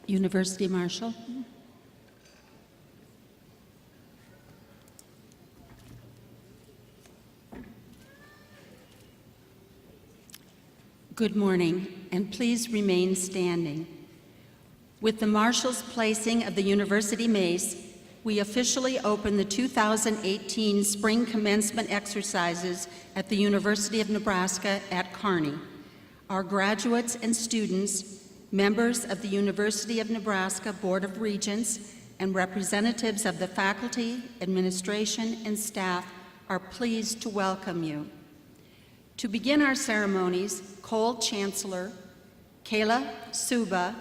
University Marshal. Good morning, and please remain standing. With the Marshal's placing of the University Mace, we officially open the 2018 Spring Commencement exercises at the University of Nebraska at Kearney. Our graduates and students, members of the University of Nebraska Board of Regents, and representatives of the faculty, administration, and staff are pleased to welcome you. To begin our ceremonies, Cole Chancellor, Kayla Suba,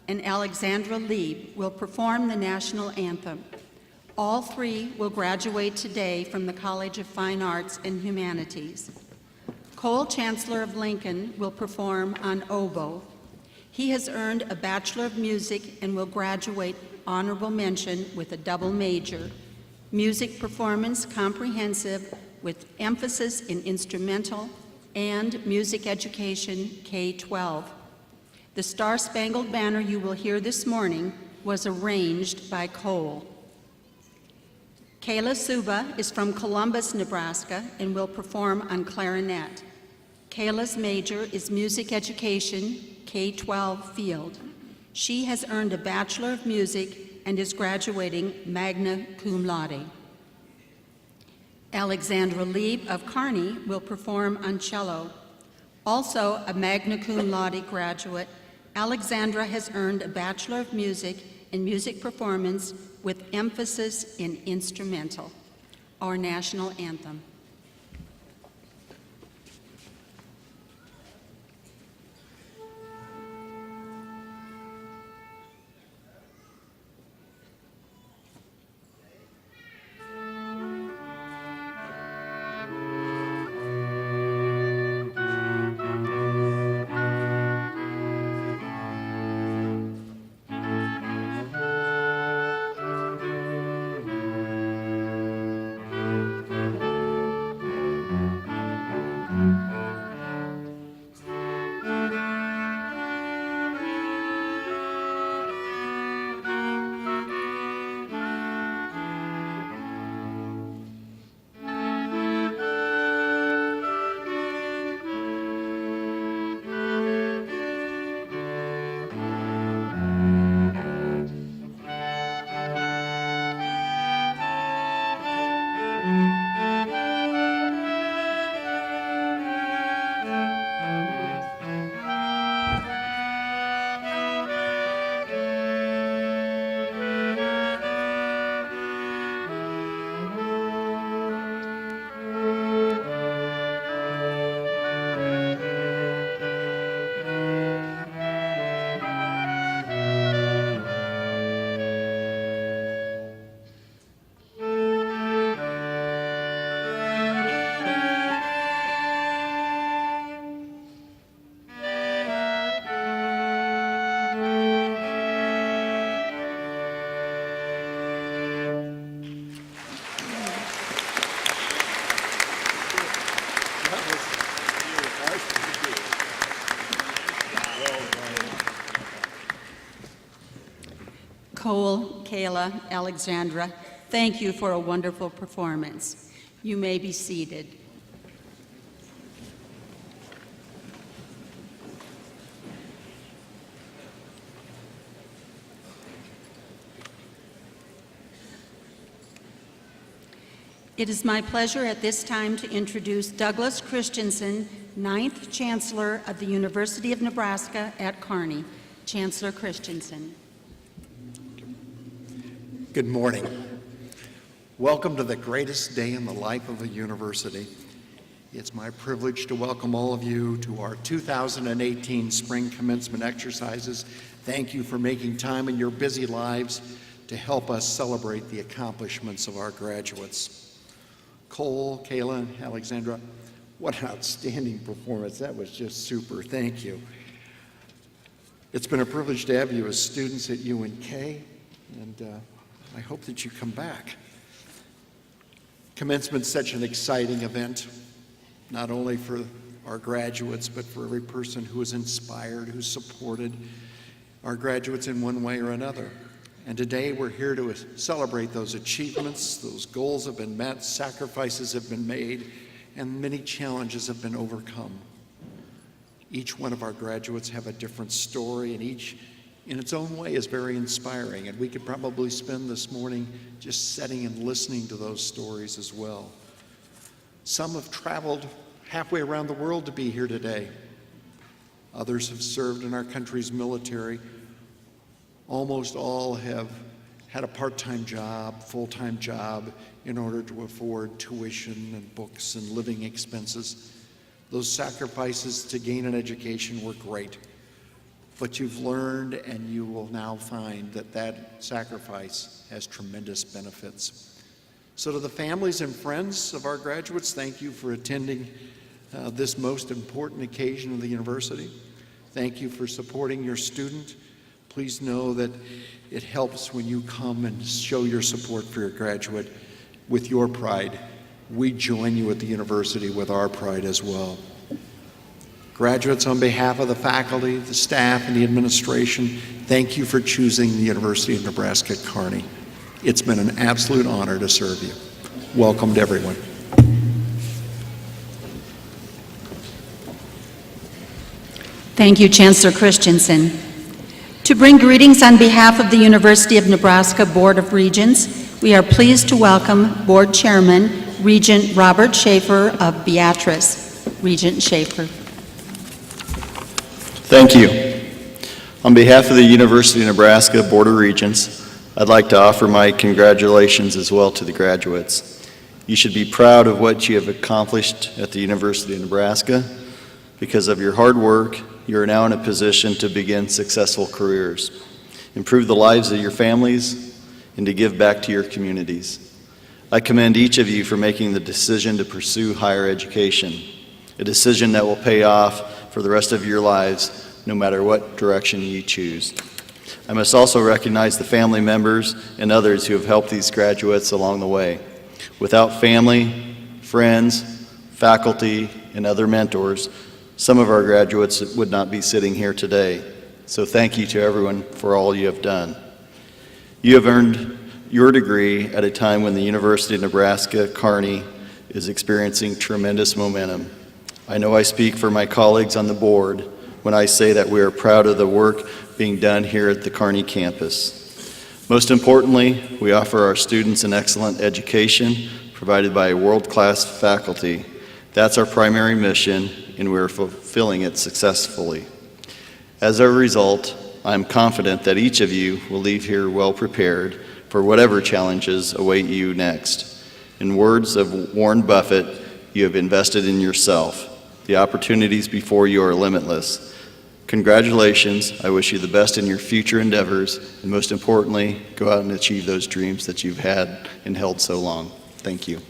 and Alexandra Lieb will perform the national anthem. All three will graduate today from the College of Fine Arts and Humanities. Cole, Chancellor of Lincoln, will perform on oboe. He has earned a Bachelor of Music and will graduate honorable mention with a double major, music performance comprehensive with emphasis in instrumental and music education K-12. The Star-Spangled Banner you will hear this morning was arranged by Cole. Kayla Suba is from Columbus, Nebraska, and will perform on clarinet. Kayla's major is music education K-12 field. She has earned a Bachelor of Music and is graduating magna cum laude. Alexandra Lieb of Kearney will perform on cello. Also a magna cum laude graduate, Alexandra has earned a Bachelor of Music in music performance with emphasis in instrumental. Our national anthem. Cole, Kayla, Alexandra, thank you for a wonderful performance. You may be seated. It is my pleasure at this time to introduce Douglas Christensen, 9th Chancellor of the University of Nebraska at Kearney. Chancellor Christensen. Good morning. Welcome to the greatest day in the life of a university. It's my privilege to welcome all of you to our 2018 Spring Commencement exercises. Thank you for making time in your busy lives to help us celebrate the accomplishments of our graduates. Cole, Kayla, and Alexandra, what an outstanding performance. That was just super. Thank you. It's been a privilege to have you as students at UNK, and I hope that you come back. Commencement's such an exciting event, not only for our graduates, but for every person who is inspired, who supported our graduates in one way or another. And today we're here to celebrate those achievements, those goals have been met, sacrifices have been made, and many challenges have been overcome. Each one of our graduates have a different story, and each in its own way is very inspiring, and we could probably spend this morning just sitting and listening to those stories as well. Some have traveled halfway around the world to be here today. Others have served in our country's military. Almost all have had a part-time job, full-time job, in order to afford tuition and books and living expenses. Those sacrifices to gain an education were great. But you've learned, and you will now find that that sacrifice has tremendous benefits. So to the families and friends of our graduates, thank you for attending this most important occasion of the university. Thank you for supporting your student. Please know that it helps when you come and show your support for your graduate with your pride. We join you at the university with our pride as well. Graduates, on behalf of the faculty, the staff, and the administration, thank you for choosing the University of Nebraska at Kearney. It's been an absolute honor to serve you. Welcome to everyone. Thank you, Chancellor Christensen. To bring greetings on behalf of the University of Nebraska Board of Regents, we are pleased to welcome Board Chairman, Regent Robert Schaefer of Beatrice. Regent Schaefer. Thank you. On behalf of the University of Nebraska Board of Regents, I'd like to offer my congratulations as well to the graduates. You should be proud of what you have accomplished at the University of Nebraska. Because of your hard work, you are now in a position to begin successful careers, improve the lives of your families, and to give back to your communities. I commend each of you for making the decision to pursue higher education, a decision that will pay off for the rest of your lives, no matter what direction you choose. I must also recognize the family members and others who have helped these graduates along the way. Without family, friends, faculty, and other mentors, some of our graduates would not be sitting here today. So thank you to everyone for all you have done. You have earned your degree at a time when the University of Nebraska Kearney is experiencing tremendous momentum. I know I speak for my colleagues on the board when I say that we are proud of the work being done here at the Kearney campus. Most importantly, we offer our students an excellent education provided by a world-class faculty. That's our primary mission, and we're fulfilling it successfully. As a result, I'm confident that each of you will leave here well prepared for whatever challenges await you next. In words of Warren Buffett, you have invested in yourself. The opportunities before you are limitless. Congratulations. I wish you the best in your future endeavors, and most importantly, go out and achieve those dreams that you've had and held so long. Thank you.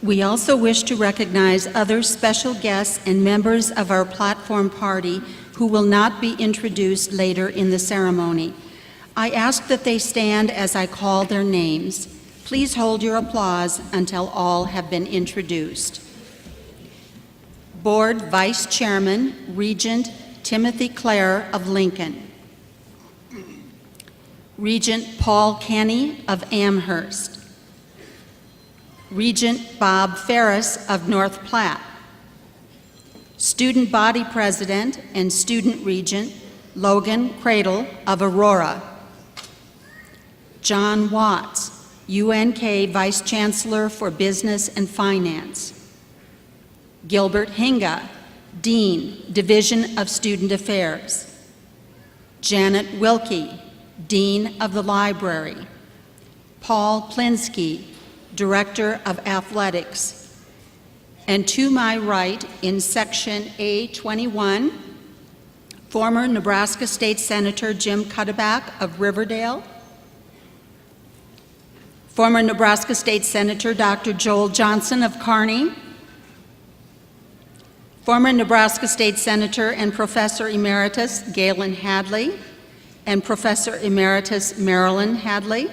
We also wish to recognize other special guests and members of our platform party who will not be introduced later in the ceremony. I ask that they stand as I call their names. Please hold your applause until all have been introduced. Board Vice Chairman, Regent Timothy Clare of Lincoln. Regent Paul Kenny of Amherst. Regent Bob Ferris of North Platte. Student Body President and Student Regent Logan Cradle of Aurora. John Watts, UNK Vice Chancellor for Business and Finance. Gilbert Hinga, Dean, Division of Student Affairs. Janet Wilkie, Dean of the Library. Paul Plinsky, Director of Athletics. And to my right, in section A21, former Nebraska State Senator Jim Cuddeback of Riverdale, former Nebraska State Senator Dr. Joel Johnson of Kearney, former Nebraska State Senator and Professor Emeritus Galen Hadley, and Professor Emeritus Marilyn Hadley.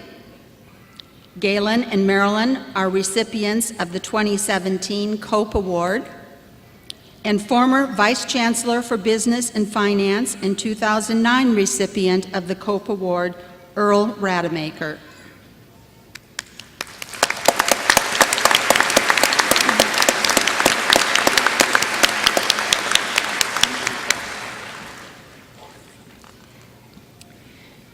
Galen and Marilyn are recipients of the 2017 COPE Award, and former Vice Chancellor for Business and Finance and 2009 recipient of the COPE Award, Earl Rademacher.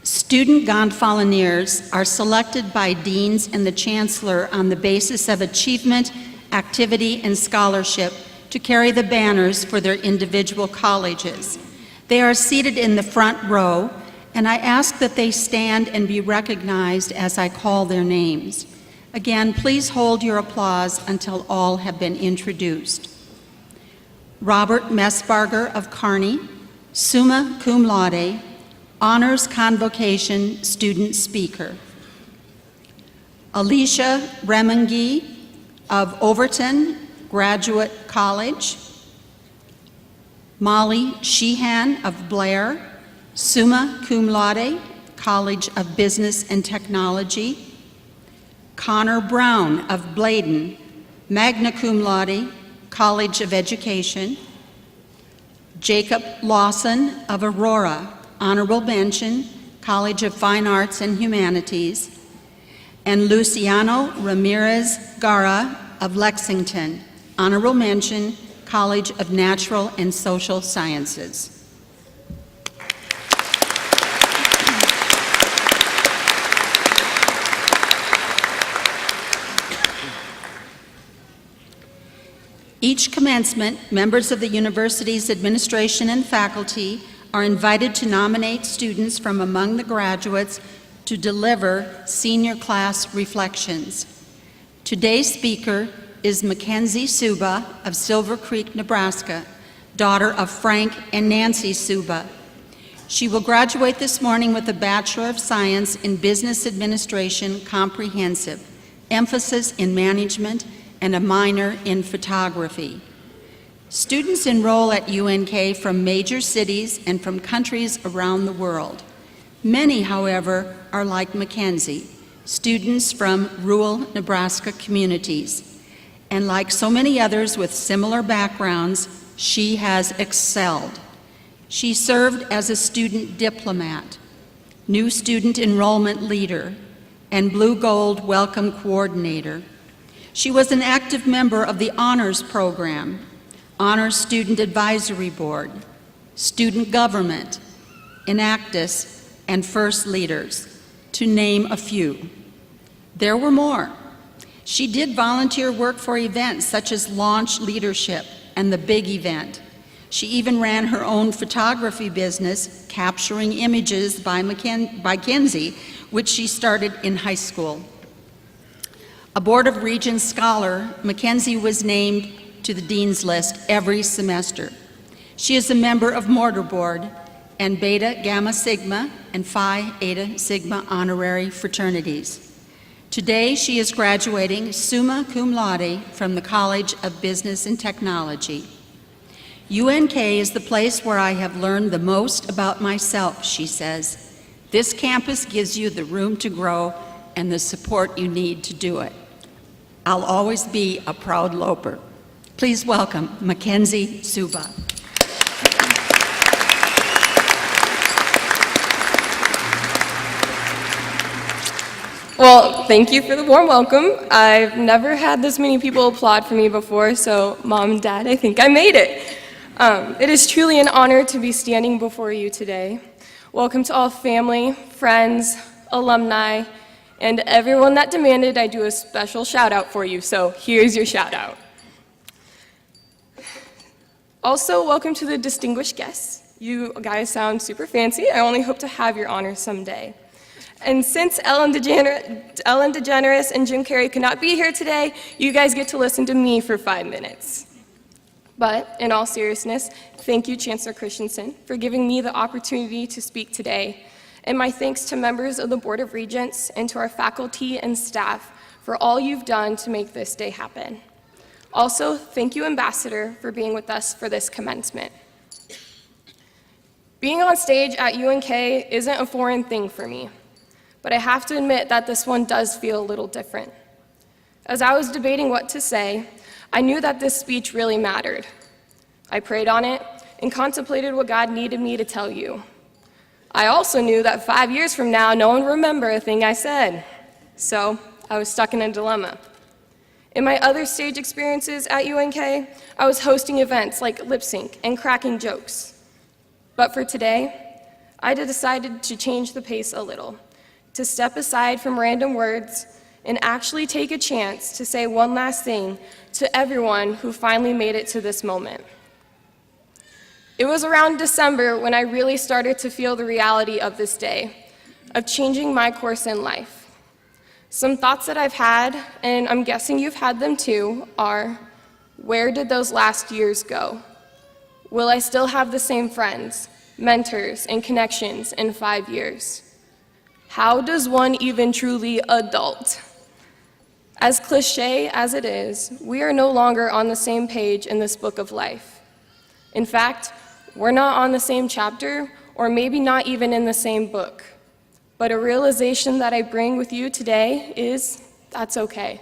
Student Gonfaloniers are selected by deans and the chancellor on the basis of achievement, activity, and scholarship to carry the banners for their individual colleges. They are seated in the front row, and I ask that they stand and be recognized as I call their names. Again, please hold your applause until all have been introduced. Robert Messbarger of Kearney, summa cum laude, Honors Convocation Student Speaker. Alicia Remengi of Overton Graduate College. Molly Sheehan of Blair, summa cum laude, College of Business and Technology. Connor Brown of Bladen, magna cum laude, College of Education. Jacob Lawson of Aurora, honorable mention, College of Fine Arts and Humanities. And Luciano Ramirez Gara of Lexington, honorable mention, College of Natural and Social Sciences. Each commencement, members of the university's administration and faculty are invited to nominate students from among the graduates to deliver senior class reflections. Today's speaker is Mackenzie Suba of Silver Creek, Nebraska, daughter of Frank and Nancy Suba. She will graduate this morning with a Bachelor of Science in Business Administration Comprehensive, emphasis in management, and a minor in photography. Students enroll at UNK from major cities and from countries around the world. Many, however, are like Mackenzie, students from rural Nebraska communities. And like so many others with similar backgrounds, she has excelled. She served as a student diplomat, new student enrollment leader, and Blue Gold Welcome Coordinator. She was an active member of the Honors Program, Honors Student Advisory Board, Student Government, Enactus, and First Leaders, to name a few. There were more. She did volunteer work for events such as Launch Leadership and the Big Event. She even ran her own photography business, Capturing Images by Kenzie, which she started in high school. A Board of Regents scholar, Mackenzie was named to the Dean's List every semester. She is a member of Mortar Board and Beta Gamma Sigma and Phi Eta Sigma honorary fraternities. Today, she is graduating summa cum laude from the College of Business and Technology. UNK is the place where I have learned the most about myself, she says. This campus gives you the room to grow and the support you need to do it. I'll always be a proud Loper. Please welcome Mackenzie Suba. Well, thank you for the warm welcome. I've never had this many people applaud for me before, so Mom and Dad, I think I made it. It is truly an honor to be standing before you today. Welcome to all family, friends, alumni, and everyone that demanded I do a special shout out for you, so here's your shout out. Also, welcome to the distinguished guests. You guys sound super fancy. I only hope to have your honor someday. And since Ellen DeGeneres and Jim Carrey could not be here today, you guys get to listen to me for 5 minutes. But in all seriousness, thank you, Chancellor Christensen, for giving me the opportunity to speak today. And my thanks to members of the Board of Regents and to our faculty and staff for all you've done to make this day happen. Also, thank you, Ambassador, for being with us for this commencement. Being on stage at UNK isn't a foreign thing for me, but I have to admit that this one does feel a little different. As I was debating what to say, I knew that this speech really mattered. I prayed on it and contemplated what God needed me to tell you. I also knew that 5 years from now, no one would remember a thing I said. So I was stuck in a dilemma. In my other stage experiences at UNK, I was hosting events like lip sync and cracking jokes. But for today, I decided to change the pace a little, to step aside from random words and actually take a chance to say one last thing to everyone who finally made it to this moment. It was around December when I really started to feel the reality of this day, of changing my course in life. Some thoughts that I've had, and I'm guessing you've had them too, are, where did those last years go? Will I still have the same friends, mentors, and connections in 5 years. How does one even truly adult? As cliche as it is, we are no longer on the same page in this book of life. In fact, we're not on the same chapter, or maybe not even in the same book. But a realization that I bring with you today is that's okay.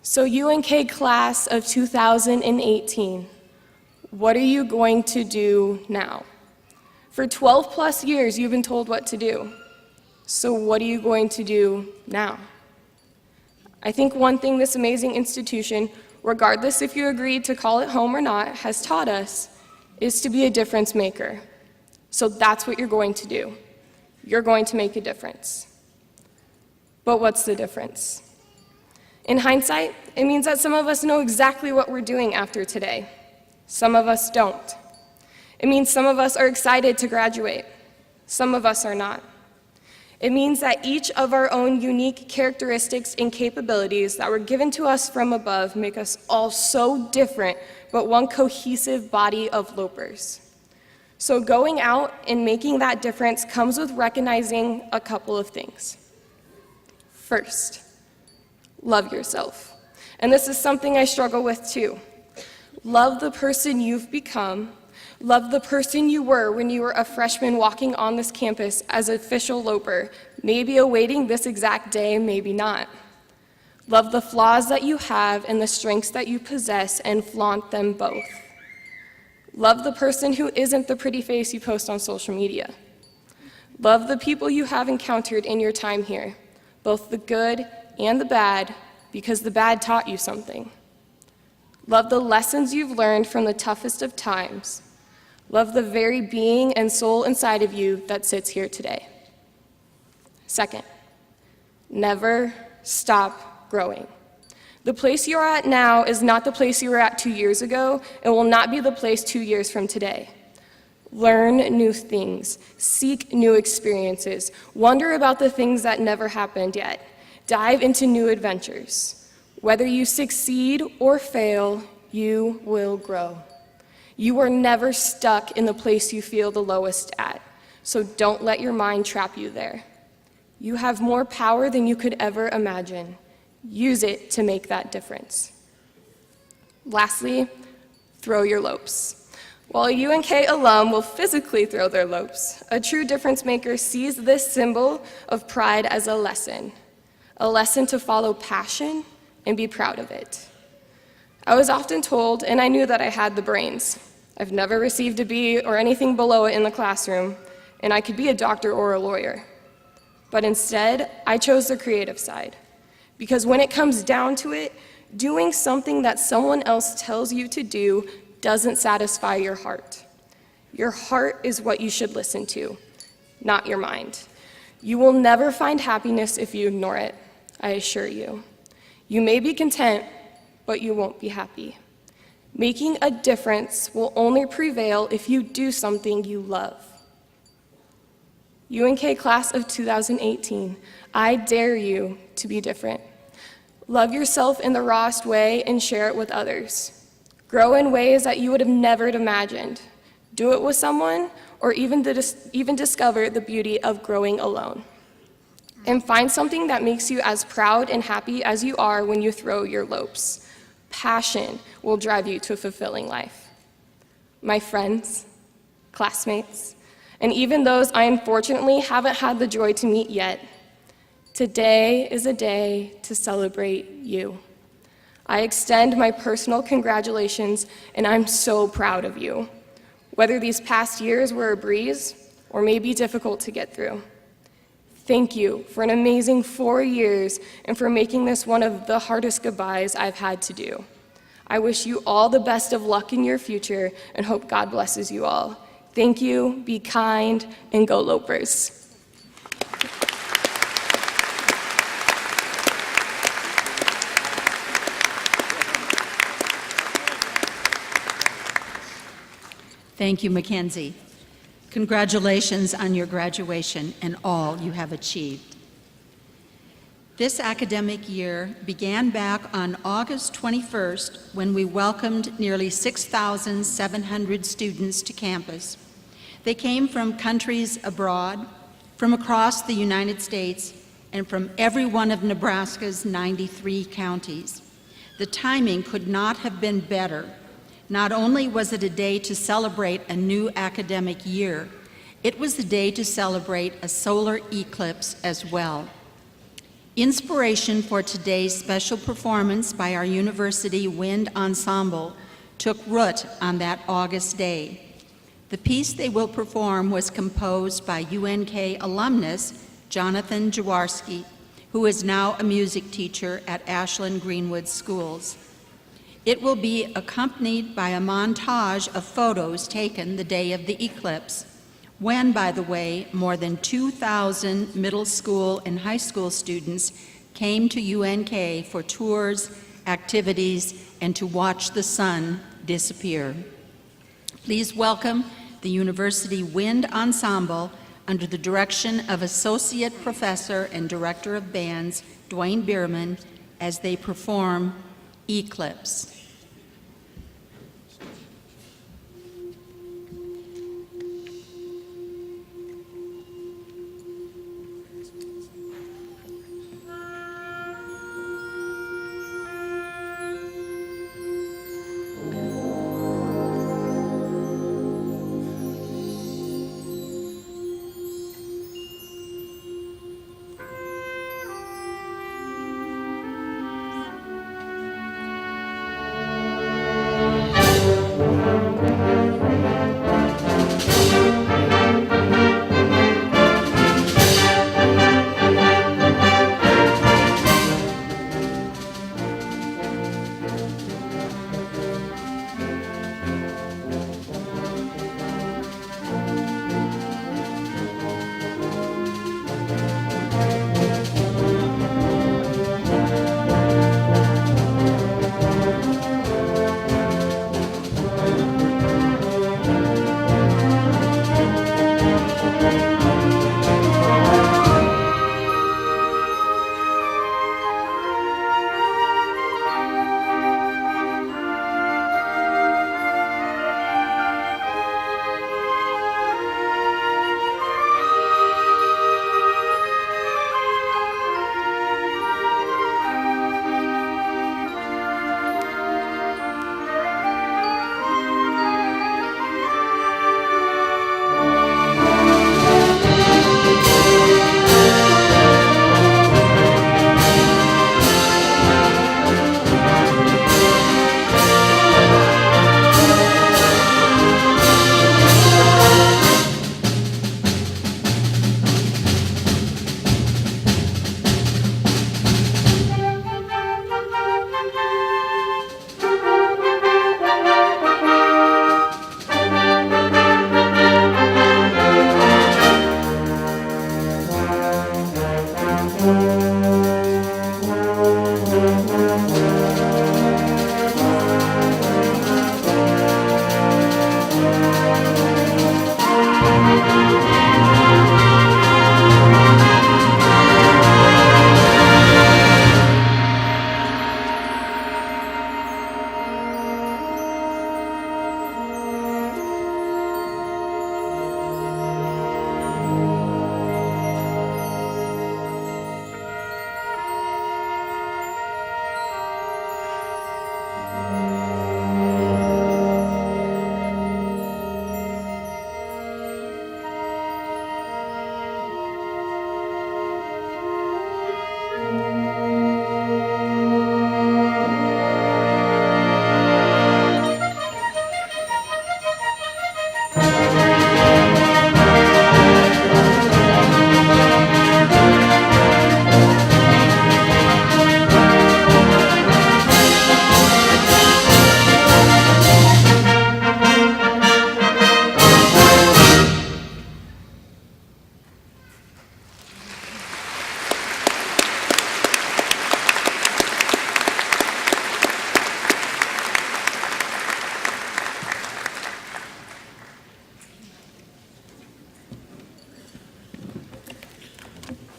So UNK class of 2018, what are you going to do now? For 12 plus years, you've been told what to do. So what are you going to do now? I think one thing this amazing institution, regardless if you agreed to call it home or not, has taught us is to be a difference maker. So that's what you're going to do. You're going to make a difference. But what's the difference? In hindsight, it means that some of us know exactly what we're doing after today. Some of us don't. It means some of us are excited to graduate. Some of us are not. It means that each of our own unique characteristics and capabilities that were given to us from above make us all so different, but one cohesive body of lopers. So going out and making that difference comes with recognizing a couple of things. First, love yourself. And this is something I struggle with too. Love the person you've become. Love the person you were when you were a freshman walking on this campus as an official loper, maybe awaiting this exact day, maybe not. Love the flaws that you have and the strengths that you possess and flaunt them both. Love the person who isn't the pretty face you post on social media. Love the people you have encountered in your time here, both the good and the bad, because the bad taught you something. Love the lessons you've learned from the toughest of times. Love the very being and soul inside of you that sits here today. Second, never stop growing. The place you're at now is not the place you were at 2 years ago and will not be the place 2 years from today. Learn new things, seek new experiences, wonder about the things that never happened yet, dive into new adventures. Whether you succeed or fail, you will grow. You are never stuck in the place you feel the lowest at, so don't let your mind trap you there. You have more power than you could ever imagine. Use it to make that difference. Lastly, throw your lopes. While a UNK alum will physically throw their lopes, a true difference maker sees this symbol of pride as a lesson to follow passion and be proud of it. I was often told, and I knew that I had the brains. I've never received a B or anything below it in the classroom, and I could be a doctor or a lawyer. But instead, I chose the creative side. Because when it comes down to it, doing something that someone else tells you to do doesn't satisfy your heart. Your heart is what you should listen to, not your mind. You will never find happiness if you ignore it, I assure you. You may be content, but you won't be happy. Making a difference will only prevail if you do something you love. UNK class of 2018, I dare you to be different. Love yourself in the rawest way and share it with others. Grow in ways that you would have never imagined. Do it with someone, or even discover the beauty of growing alone. And find something that makes you as proud and happy as you are when you throw your lopes. Passion will drive you to a fulfilling life. My friends, classmates, and even those I unfortunately haven't had the joy to meet yet, today is a day to celebrate you. I extend my personal congratulations, and I'm so proud of you. Whether these past years were a breeze or maybe difficult to get through. Thank you for an amazing 4 years and for making this one of the hardest goodbyes I've had to do. I wish you all the best of luck in your future and hope God blesses you all. Thank you, be kind, and go Lopers. Thank you, Mackenzie. Congratulations on your graduation and all you have achieved. This academic year began back on August 21st when we welcomed nearly 6,700 students to campus. They came from countries abroad, from across the United States, and from every one of Nebraska's 93 counties. The timing could not have been better. Not only was it a day to celebrate a new academic year, it was the day to celebrate a solar eclipse as well. Inspiration for today's special performance by our university wind ensemble took root on that August day. The piece they will perform was composed by UNK alumnus Jonathan Jaworski, who is now a music teacher at Ashland Greenwood Schools. It will be accompanied by a montage of photos taken the day of the eclipse, when, by the way, more than 2,000 middle school and high school students came to UNK for tours, activities, and to watch the sun disappear. Please welcome the University Wind Ensemble under the direction of Associate Professor and Director of Bands Dwayne Bierman as they perform Eclipse.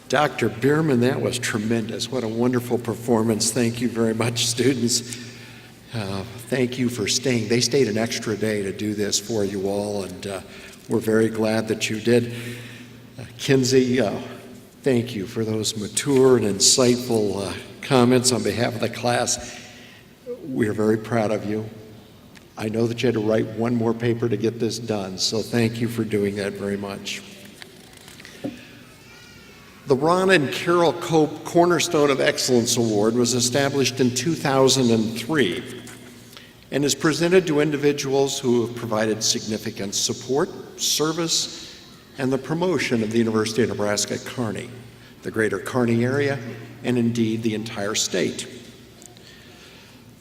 Dr. Bierman, that was tremendous. What a wonderful performance. Thank you very much, students. Thank you for staying. They stayed an extra day to do this for you all, and We're very glad that you did. Kinsey, thank you for those mature and insightful comments on behalf of the class. We're very proud of you. I know that you had to write one more paper to get this done, so thank you for doing that very much. The Ron and Carol Cope Cornerstone of Excellence Award was established in 2003 and is presented to individuals who have provided significant support, service, and the promotion of the University of Nebraska at Kearney, the greater Kearney area, and indeed the entire state.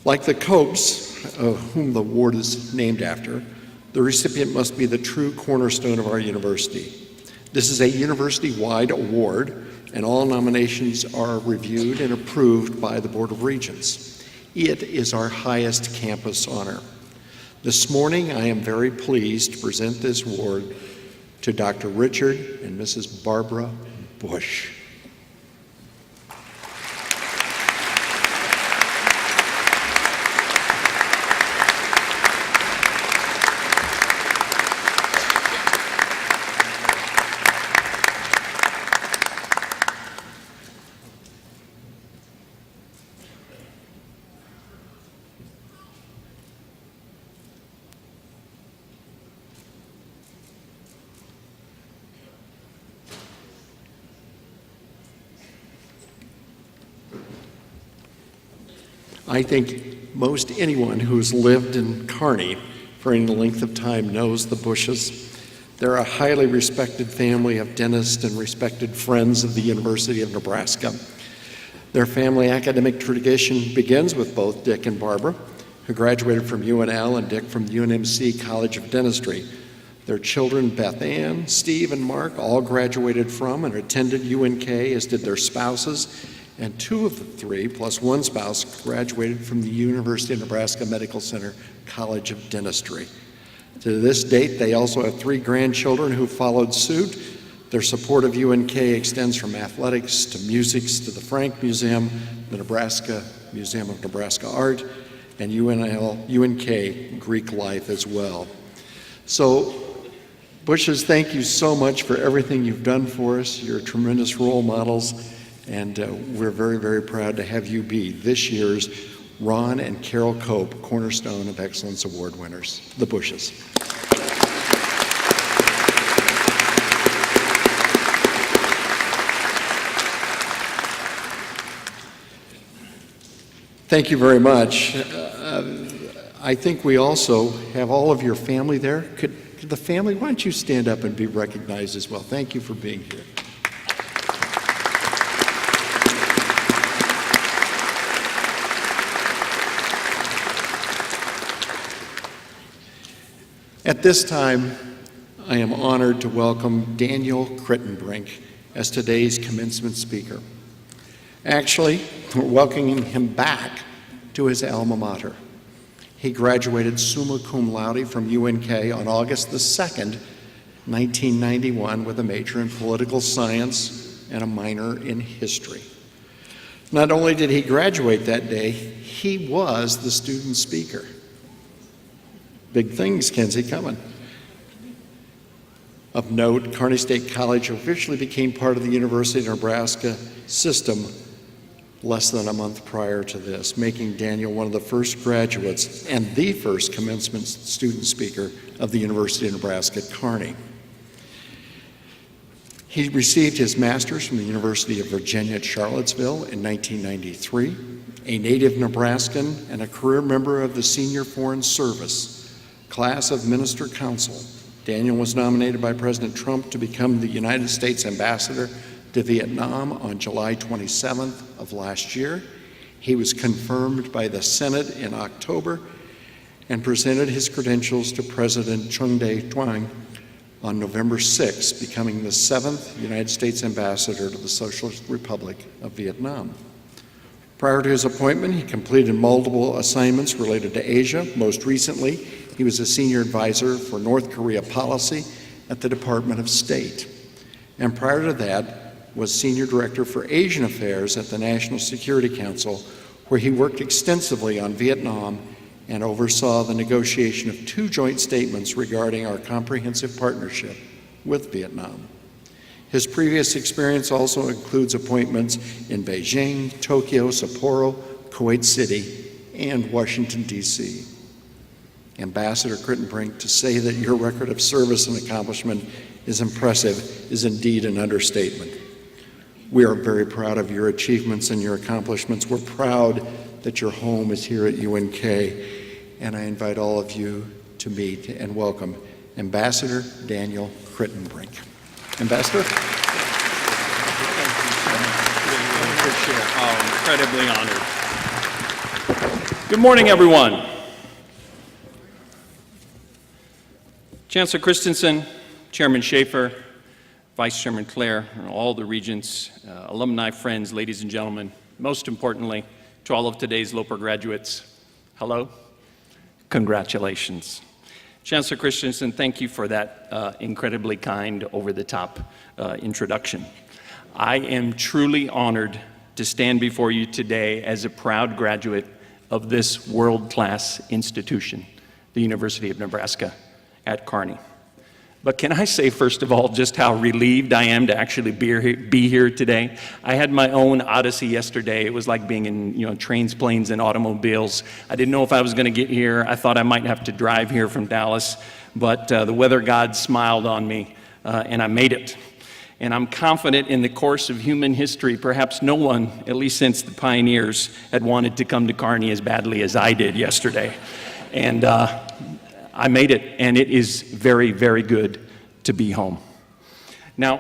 Like the Copes, whom the award is named after, the recipient must be the true cornerstone of our university. This is a university-wide award, and all nominations are reviewed and approved by the Board of Regents. It is our highest campus honor. This morning, I am very pleased to present this award to Dr. Richard and Mrs. Barbara Bush. I think most anyone who's lived in Kearney for any length of time knows the Bushes. They're a highly respected family of dentists and respected friends of the University of Nebraska. Their family academic tradition begins with both Dick and Barbara, who graduated from UNL, and Dick from UNMC College of Dentistry. Their children, Beth Ann, Steve, and Mark, all graduated from and attended UNK, as did their spouses, and two of the three, plus one spouse, graduated from the University of Nebraska Medical Center College of Dentistry. To this date, they also have three grandchildren who followed suit. Their support of UNK extends from athletics to music to the Frank Museum, the Nebraska Museum of Nebraska Art, and UNK Greek life as well. So, Bushes, thank you so much for everything you've done for us. You're tremendous role models. And we're very, very proud to have you be this year's Ron and Carol Cope Cornerstone of Excellence Award winners, the Bushes. Thank you very much. I think we also have all of your family there. Could the family, why don't you stand up and be recognized as well? Thank you for being here. At this time, I am honored to welcome Daniel Crittenbrink as today's commencement speaker. Actually, we're welcoming him back to his alma mater. He graduated summa cum laude from UNK on August the 2nd, 1991, with a major in political science and a minor in history. Not only did he graduate that day, he was the student speaker. Big things, Kenzie, coming. Of note, Kearney State College officially became part of the University of Nebraska system less than a month prior to this, making Daniel one of the first graduates and the first commencement student speaker of the University of Nebraska at Kearney. He received his master's from the University of Virginia at Charlottesville in 1993, a native Nebraskan and a career member of the Senior Foreign Service class of Minister Council. Daniel was nominated by President Trump to become the United States Ambassador to Vietnam on July 27th of last year. He was confirmed by the Senate in October and presented his credentials to President Trung Dae Duong on November 6th, becoming the 7th United States Ambassador to the Socialist Republic of Vietnam. Prior to his appointment, he completed multiple assignments related to Asia. Most recently, he was a senior advisor for North Korea policy at the Department of State. And prior to that, was senior director for Asian affairs at the National Security Council, where he worked extensively on Vietnam and oversaw the negotiation of 2 joint statements regarding our comprehensive partnership with Vietnam. His previous experience also includes appointments in Beijing, Tokyo, Sapporo, Kuwait City, and Washington, D.C. Ambassador Crittenbrink, to say that your record of service and accomplishment is impressive is indeed an understatement. We are very proud of your achievements and your accomplishments. We're proud that your home is here at UNK, and I invite all of you to meet and welcome Ambassador Daniel Crittenbrink. Ambassador? Oh, incredibly honored. Good morning, everyone. Chancellor Christensen, Chairman Schaefer, Vice Chairman Clare, and all the regents, alumni friends, ladies and gentlemen, most importantly, to all of today's Loper graduates, hello, congratulations. Chancellor Christensen, thank you for that incredibly kind, over-the-top introduction. I am truly honored to stand before you today as a proud graduate of this world-class institution, the University of Nebraska at Kearney. But can I say, first of all, just how relieved I am to actually be here today? I had my own odyssey yesterday. It was like being in trains, planes, and automobiles. I didn't know if I was going to get here. I thought I might have to drive here from Dallas, but the weather god smiled on me, and I made it. And I'm confident in the course of human history, perhaps no one, at least since the pioneers, had wanted to come to Kearney as badly as I did yesterday. And I made it, and it is very, very good to be home. Now,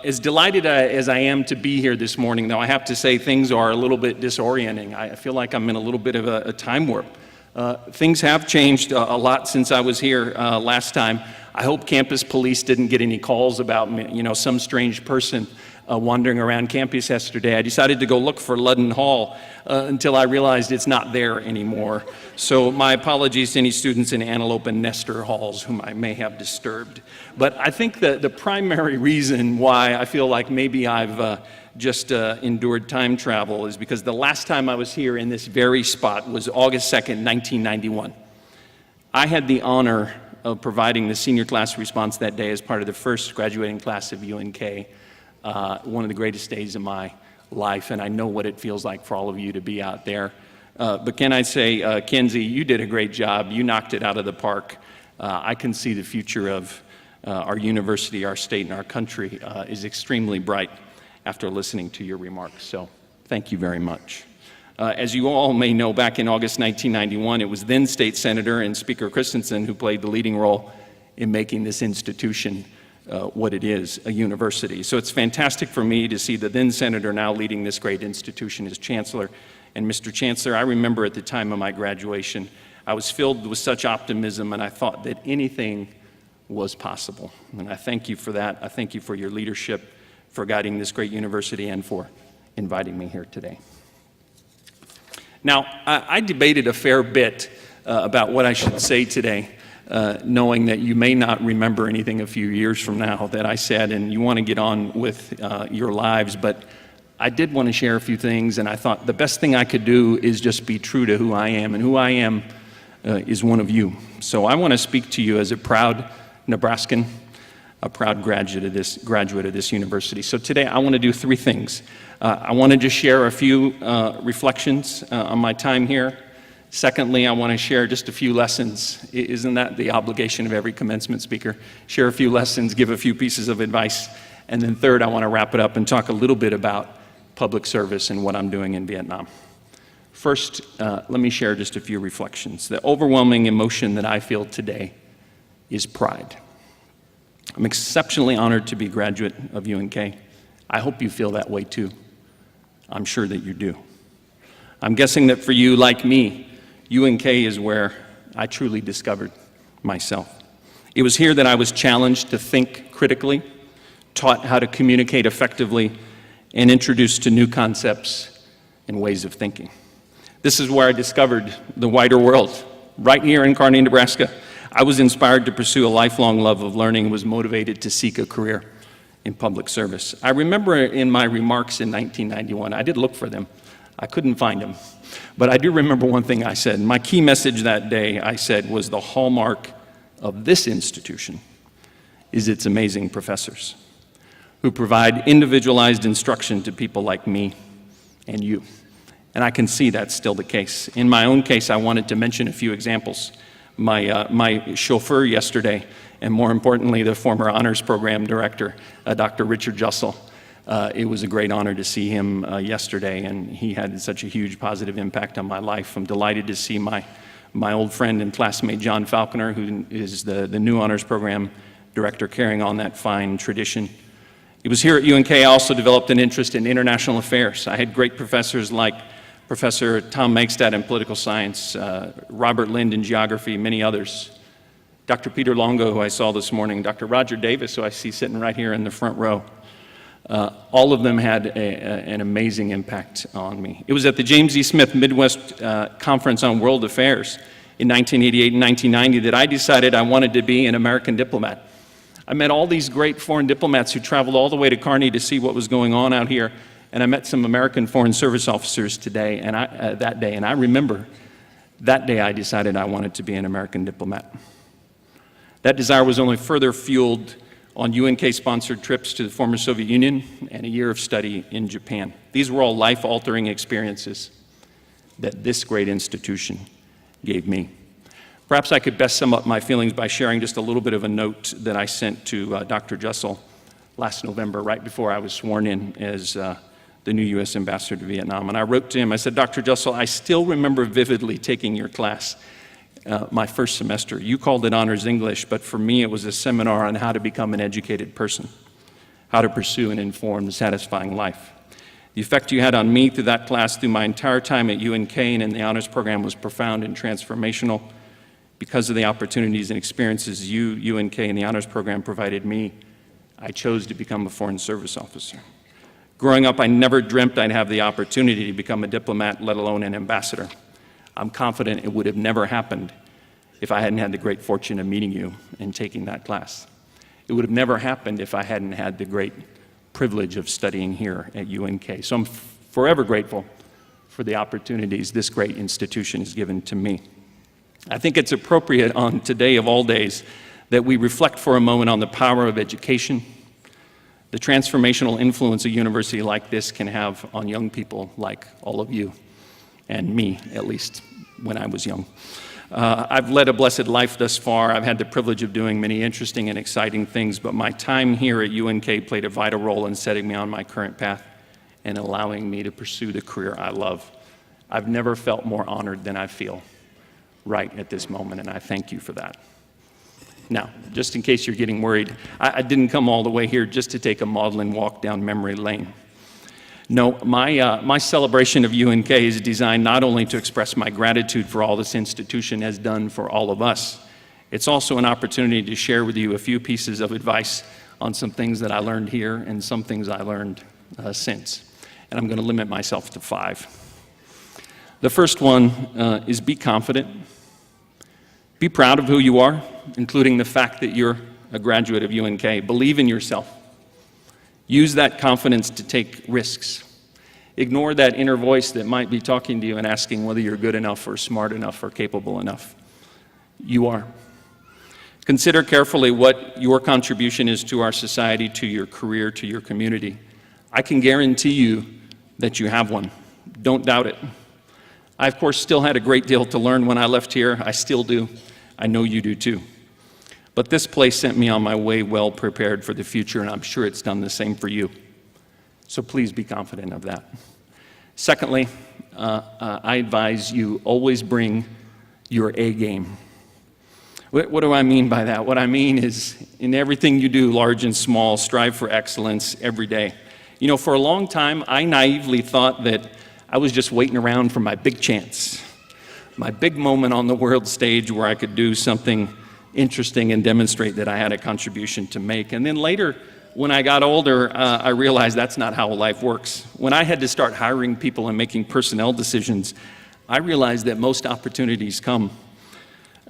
as delighted as I am to be here this morning, though, I have to say things are a little bit disorienting. I feel like I'm in a little bit of a time warp. Things have changed a lot since I was here last time. I hope campus police didn't get any calls about me, some strange person wandering around campus yesterday. I decided to go look for Ludden Hall until I realized it's not there anymore. So my apologies to any students in Antelope and Nestor halls whom I may have disturbed. But I think that the primary reason why I feel like maybe I've just endured time travel is because the last time I was here in this very spot was August 2nd, 1991. I had the honor of providing the senior class response that day as part of the first graduating class of UNK. One of the greatest days of my life, and I know what it feels like for all of you to be out there. But can I say, Kenzie, you did a great job. You knocked it out of the park. I can see the future of our university, our state, and our country is extremely bright after listening to your remarks. So thank you very much. As you all may know, back in August 1991, it was then State Senator and Speaker Christensen who played the leading role in making this institution what it is, a university. So it's fantastic for me to see the then Senator now leading this great institution as Chancellor. And Mr. Chancellor, I remember at the time of my graduation, I was filled with such optimism and I thought that anything was possible. And I thank you for that. I thank you for your leadership, for guiding this great university, and for inviting me here today. Now, I debated a fair bit about what I should say today. Knowing that you may not remember anything a few years from now that I said, and you want to get on with your lives, but I did want to share a few things, and I thought the best thing I could do is just be true to who I am, and who I am is one of you. So I want to speak to you as a proud Nebraskan, a proud graduate of this university. So today I want to do 3 things. I want to just share a few reflections on my time here. Secondly, I want to share just a few lessons. Isn't that the obligation of every commencement speaker? Share a few lessons, give a few pieces of advice. And then third, I want to wrap it up and talk a little bit about public service and what I'm doing in Vietnam. First, let me share just a few reflections. The overwhelming emotion that I feel today is pride. I'm exceptionally honored to be a graduate of UNK. I hope you feel that way too. I'm sure that you do. I'm guessing that for you, like me, UNK is where I truly discovered myself. It was here that I was challenged to think critically, taught how to communicate effectively, and introduced to new concepts and ways of thinking. This is where I discovered the wider world, right here in Kearney, Nebraska. I was inspired to pursue a lifelong love of learning and was motivated to seek a career in public service. I remember in my remarks in 1991, I did look for them. I couldn't find them. But I do remember one thing I said. My key message that day, I said, was the hallmark of this institution is its amazing professors who provide individualized instruction to people like me and you. And I can see that's still the case. In my own case, I wanted to mention a few examples. My chauffeur yesterday, and more importantly, the former honors program director, Dr. Richard Jussel. It was a great honor to see him yesterday, and he had such a huge positive impact on my life. I'm delighted to see my old friend and classmate John Falconer, who is the new honors program director, carrying on that fine tradition. It was here at UNK I also developed an interest in international affairs. I had great professors like Professor Tom Makestad in political science, Robert Lind in geography, many others. Dr. Peter Longo, who I saw this morning, Dr. Roger Davis, who I see sitting right here in the front row. All of them had an amazing impact on me. It was at the James E. Smith Midwest Conference on World Affairs in 1988 and 1990 that I decided I wanted to be an American diplomat. I met all these great foreign diplomats who traveled all the way to Kearney to see what was going on out here, and I met some American Foreign Service officers today, and that day, and I remember that day I decided I wanted to be an American diplomat. That desire was only further fueled on UNK-sponsored trips to the former Soviet Union and a year of study in Japan. These were all life-altering experiences that this great institution gave me. Perhaps I could best sum up my feelings by sharing just a little bit of a note that I sent to Dr. Jussel last November, right before I was sworn in as the new U.S. ambassador to Vietnam. And I wrote to him, I said, Dr. Jussel, I still remember vividly taking your class my first semester. You called it Honors English, but for me it was a seminar on how to become an educated person, how to pursue an informed, satisfying life. The effect you had on me through that class, through my entire time at UNK and in the honors program, was profound and transformational. Because of the opportunities and experiences UNK and the honors program provided me, I chose to become a foreign service officer. Growing up, I never dreamt I'd have the opportunity to become a diplomat, let alone an ambassador. I'm confident it would have never happened if I hadn't had the great fortune of meeting you and taking that class. It would have never happened if I hadn't had the great privilege of studying here at UNK. So I'm forever grateful for the opportunities this great institution has given to me. I think it's appropriate on today of all days that we reflect for a moment on the power of education, the transformational influence a university like this can have on young people like all of you, and me, at least, when I was young. I've led a blessed life thus far. I've had the privilege of doing many interesting and exciting things, but my time here at UNK played a vital role in setting me on my current path and allowing me to pursue the career I love. I've never felt more honored than I feel right at this moment, and I thank you for that. Now, just in case you're getting worried, I didn't come all the way here just to take a maudlin walk down memory lane. No, my celebration of UNK is designed not only to express my gratitude for all this institution has done for all of us, it's also an opportunity to share with you a few pieces of advice on some things that I learned here and some things I learned since. And I'm going to limit myself to 5. The first one is be confident. Be proud of who you are, including the fact that you're a graduate of UNK. Believe in yourself. Use that confidence to take risks. Ignore that inner voice that might be talking to you and asking whether you're good enough or smart enough or capable enough. You are. Consider carefully what your contribution is to our society, to your career, to your community. I can guarantee you that you have one. Don't doubt it. I, of course, still had a great deal to learn when I left here. I still do. I know you do too. But this place sent me on my way well prepared for the future, and I'm sure it's done the same for you. So please be confident of that. Secondly, I advise you always bring your A game. What do I mean by that? What I mean is in everything you do, large and small, strive for excellence every day. You know, for a long time, I naively thought that I was just waiting around for my big chance, my big moment on the world stage where I could do something interesting and demonstrate that I had a contribution to make. And then later, when I got older, I realized that's not how life works. When I had to start hiring people and making personnel decisions, I realized that most opportunities come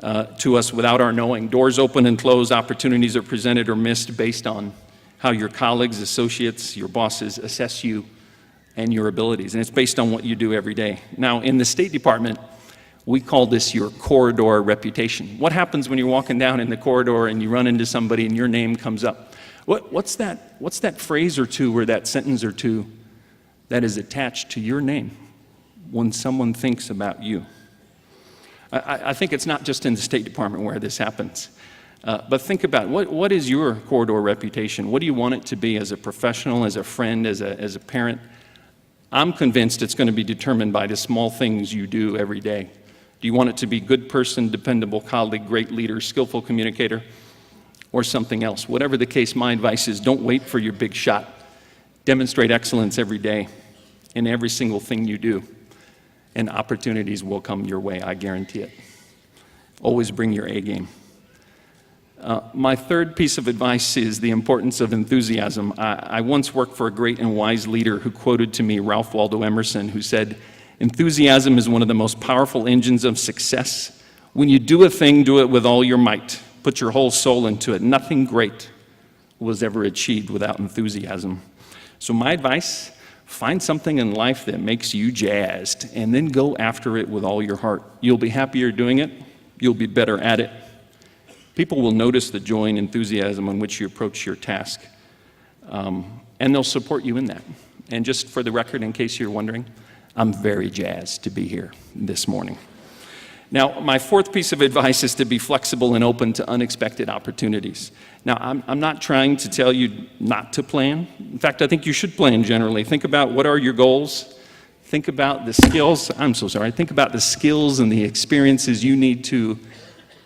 to us without our knowing. Doors open and close, opportunities are presented or missed based on how your colleagues, associates, your bosses assess you and your abilities, and it's based on what you do every day. Now, in the State Department, we call this your corridor reputation. What happens when you're walking down in the corridor and you run into somebody and your name comes up? What's that phrase or two or that sentence or two that is attached to your name when someone thinks about you? I think it's not just in the State Department where this happens. But think about it. What is your corridor reputation? What do you want it to be as a professional, as a friend, as a parent? I'm convinced it's going to be determined by the small things you do every day. Do you want it to be good person, dependable colleague, great leader, skillful communicator, or something else? Whatever the case, my advice is don't wait for your big shot. Demonstrate excellence every day in every single thing you do, and opportunities will come your way, I guarantee it. Always bring your A game. My third piece of advice is the importance of enthusiasm. I once worked for a great and wise leader who quoted to me Ralph Waldo Emerson, who said, "Enthusiasm is one of the most powerful engines of success. When you do a thing, do it with all your might. Put your whole soul into it. Nothing great was ever achieved without enthusiasm." So my advice, find something in life that makes you jazzed, and then go after it with all your heart. You'll be happier doing it. You'll be better at it. People will notice the joy and enthusiasm in which you approach your task, and they'll support you in that. And just for the record, in case you're wondering, I'm very jazzed to be here this morning. Now, my fourth piece of advice is to be flexible and open to unexpected opportunities. Now, I'm not trying to tell you not to plan. In fact, I think you should plan generally. Think about what are your goals. Think about the skills. Think about the skills and the experiences you need to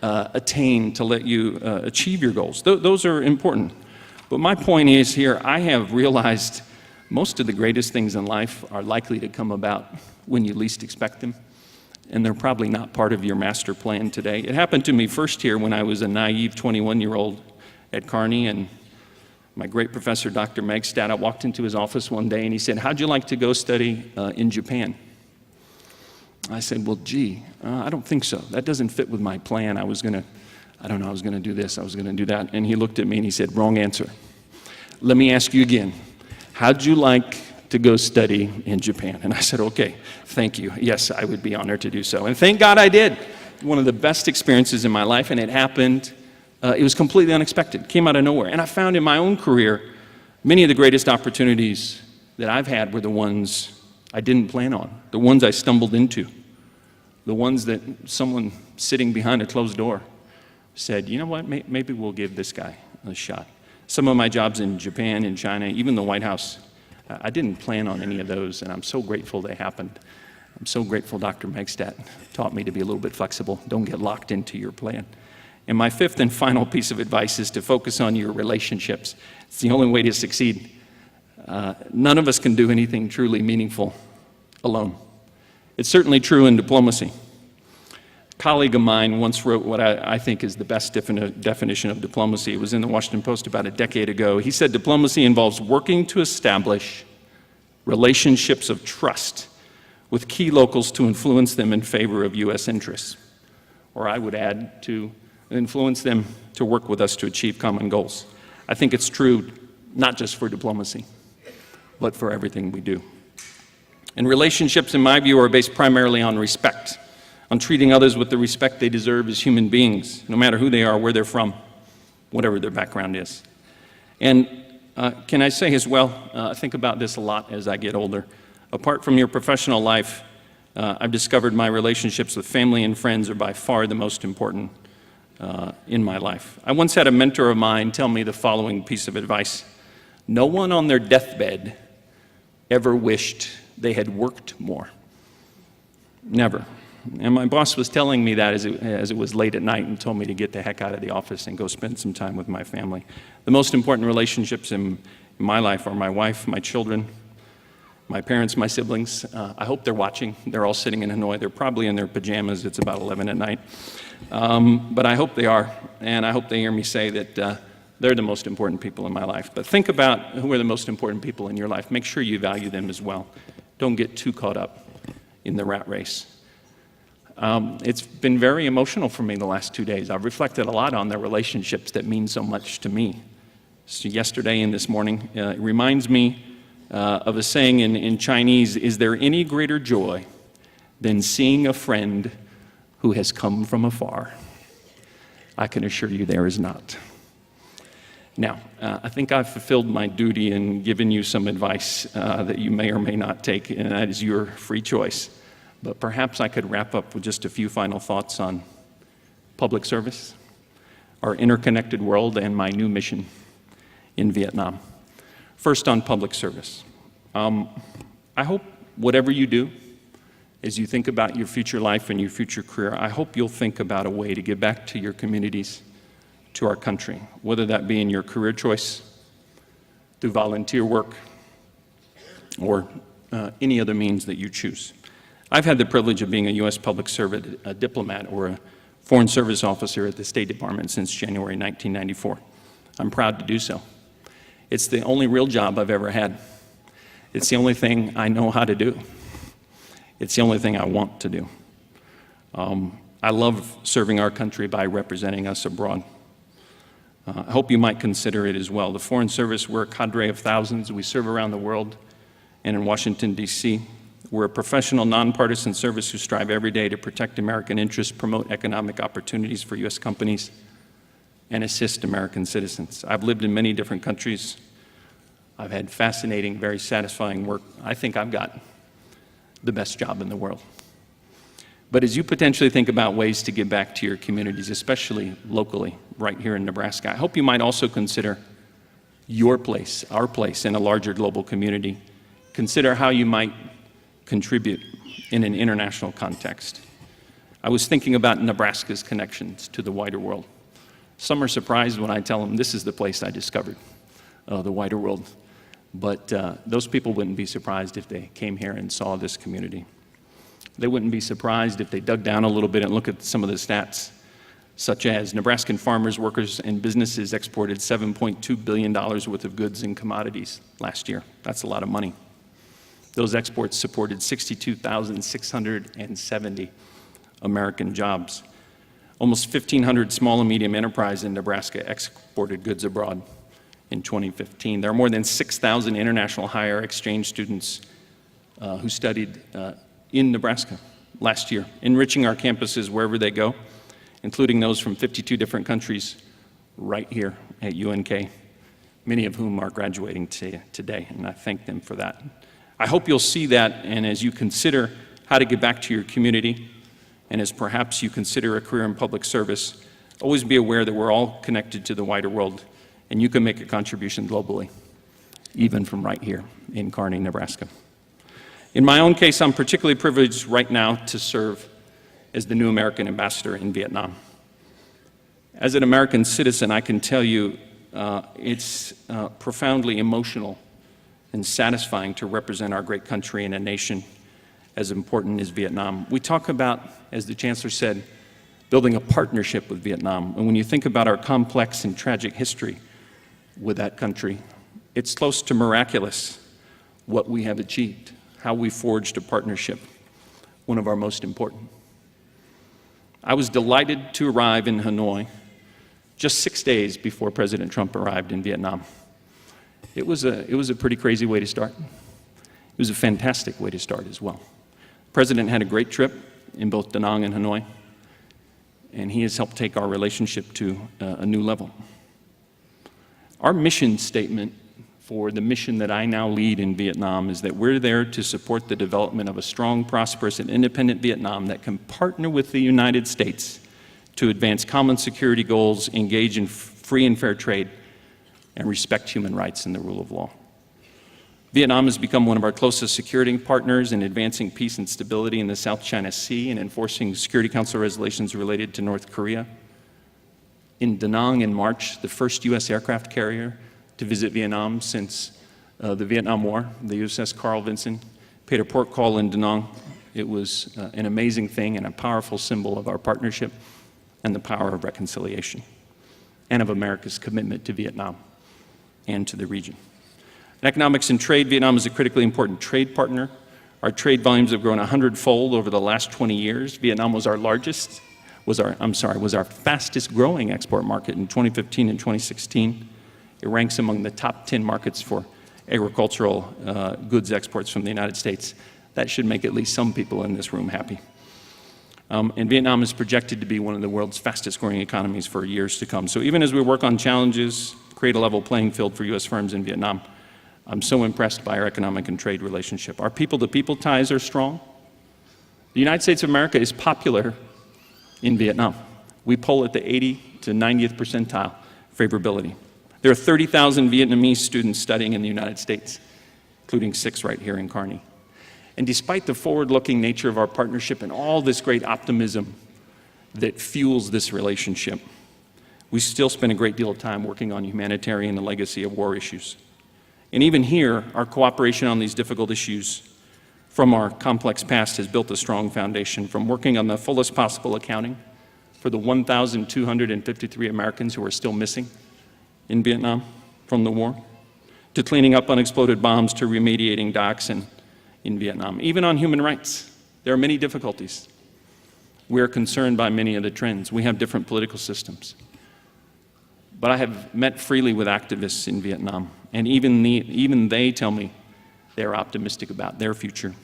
attain to let you achieve your goals. Those are important. But my point is here, I have realized most of the greatest things in life are likely to come about when you least expect them, and they're probably not part of your master plan today. It happened to me first here when I was a naive 21-year-old at Kearney, and my great professor, Dr. Megstad, I walked into his office one day and he said, "How'd you like to go study in Japan?" I said, "Well, gee, I don't think so. That doesn't fit with my plan. I was going to do this, I was going to do that." And he looked at me and he said, "Wrong answer. Let me ask you again. How'd you like to go study in Japan?" And I said, "Okay, thank you. Yes, I would be honored to do so." And thank God I did. One of the best experiences in my life, and it happened, it was completely unexpected, came out of nowhere. And I found in my own career, many of the greatest opportunities that I've had were the ones I didn't plan on, the ones I stumbled into, the ones that someone sitting behind a closed door said, "You know what, maybe we'll give this guy a shot." Some of my jobs in Japan, in China, even the White House, I didn't plan on any of those, and I'm so grateful they happened. I'm so grateful Dr. Megstad taught me to be a little bit flexible. Don't get locked into your plan. And my fifth and final piece of advice is to focus on your relationships. It's the only way to succeed. None of us can do anything truly meaningful alone. It's certainly true in diplomacy. A colleague of mine once wrote what I think is the best definition of diplomacy. It was in the Washington Post about a decade ago. He said, "Diplomacy involves working to establish relationships of trust with key locals to influence them in favor of U.S. interests." Or I would add, to influence them to work with us to achieve common goals. I think it's true not just for diplomacy, but for everything we do. And relationships, in my view, are based primarily on respect, on treating others with the respect they deserve as human beings, no matter who they are, where they're from, whatever their background is. And can I say as well, I think about this a lot as I get older. Apart from your professional life, I've discovered my relationships with family and friends are by far the most important in my life. I once had a mentor of mine tell me the following piece of advice: "No one on their deathbed ever wished they had worked more." Never. And my boss was telling me that as it was late at night and told me to get the heck out of the office and go spend some time with my family. The most important relationships in my life are my wife, my children, my parents, my siblings. I hope they're watching. They're all sitting in Hanoi. They're probably in their pajamas. It's about 11 at night. But I hope they are, and I hope they hear me say that they're the most important people in my life. But think about who are the most important people in your life. Make sure you value them as well. Don't get too caught up in the rat race. It's been very emotional for me the last 2 days. I've reflected a lot on the relationships that mean so much to me. So yesterday and this morning, it reminds me of a saying in Chinese, is there any greater joy than seeing a friend who has come from afar? I can assure you there is not. Now, I think I've fulfilled my duty in giving you some advice that you may or may not take, and that is your free choice. But perhaps I could wrap up with just a few final thoughts on public service, our interconnected world, and my new mission in Vietnam. First, on public service. I hope whatever you do, as you think about your future life and your future career, I hope you'll think about a way to give back to your communities, to our country, whether that be in your career choice, through volunteer work, or any other means that you choose. I've had the privilege of being a U.S. public servant, a diplomat, or a Foreign Service officer at the State Department since January 1994. I'm proud to do so. It's the only real job I've ever had. It's the only thing I know how to do. It's the only thing I want to do. I love serving our country by representing us abroad. I hope you might consider it as well. The Foreign Service, we're a cadre of thousands. We serve around the world and in Washington, D.C. We're a professional, nonpartisan service who strive every day to protect American interests, promote economic opportunities for U.S. companies, and assist American citizens. I've lived in many different countries. I've had fascinating, very satisfying work. I think I've got the best job in the world. But as you potentially think about ways to give back to your communities, especially locally, right here in Nebraska, I hope you might also consider your place, our place in a larger global community. Consider how you might contribute in an international context. I was thinking about Nebraska's connections to the wider world. Some are surprised when I tell them this is the place I discovered, the wider world. But those people wouldn't be surprised if they came here and saw this community. They wouldn't be surprised if they dug down a little bit and looked at some of the stats, such as Nebraskan farmers, workers, and businesses exported $7.2 billion worth of goods and commodities last year. That's a lot of money. Those exports supported 62,670 American jobs. Almost 1,500 small and medium enterprises in Nebraska exported goods abroad in 2015. There are more than 6,000 international higher exchange students who studied in Nebraska last year, enriching our campuses wherever they go, including those from 52 different countries right here at UNK, many of whom are graduating today, and I thank them for that. I hope you'll see that, and as you consider how to give back to your community, and as perhaps you consider a career in public service, always be aware that we're all connected to the wider world, and you can make a contribution globally, even from right here in Kearney, Nebraska. In my own case, I'm particularly privileged right now to serve as the new American ambassador in Vietnam. As an American citizen, I can tell you it's profoundly emotional and satisfying to represent our great country in a nation as important as Vietnam. We talk about, as the Chancellor said, building a partnership with Vietnam. And when you think about our complex and tragic history with that country, it's close to miraculous what we have achieved, how we forged a partnership, one of our most important. I was delighted to arrive in Hanoi just 6 days before President Trump arrived in Vietnam. It was a pretty crazy way to start. It was a fantastic way to start as well. The President had a great trip in both Da Nang and Hanoi, and he has helped take our relationship to a new level. Our mission statement for the mission that I now lead in Vietnam is that we're there to support the development of a strong, prosperous, and independent Vietnam that can partner with the United States to advance common security goals, engage in free and fair trade, and respect human rights and the rule of law. Vietnam has become one of our closest security partners in advancing peace and stability in the South China Sea and enforcing Security Council resolutions related to North Korea. In Da Nang in March, the first U.S. aircraft carrier to visit Vietnam since the Vietnam War, the USS Carl Vinson, paid a port call in Da Nang. It was an amazing thing and a powerful symbol of our partnership and the power of reconciliation and of America's commitment to Vietnam and to the region. In economics and trade, Vietnam is a critically important trade partner. Our trade volumes have grown 100-fold over the last 20 years. Vietnam was our fastest growing export market in 2015 and 2016. It ranks among the top 10 markets for agricultural goods exports from the United States. That should make at least some people in this room happy. And Vietnam is projected to be one of the world's fastest growing economies for years to come. So even as we work on challenges, create a level playing field for U.S. firms in Vietnam, I'm so impressed by our economic and trade relationship. Our people-to-people ties are strong. The United States of America is popular in Vietnam. We poll at the 80 to 90th percentile favorability. There are 30,000 Vietnamese students studying in the United States, including 6 right here in Kearney. And despite the forward-looking nature of our partnership and all this great optimism that fuels this relationship, we still spend a great deal of time working on humanitarian and legacy of war issues. And even here, our cooperation on these difficult issues from our complex past has built a strong foundation, from working on the fullest possible accounting for the 1,253 Americans who are still missing in Vietnam from the war, to cleaning up unexploded bombs, to remediating dioxin in Vietnam. Even on human rights, there are many difficulties. We are concerned by many of the trends. We have different political systems. But I have met freely with activists in Vietnam, and even they tell me they're optimistic about their future,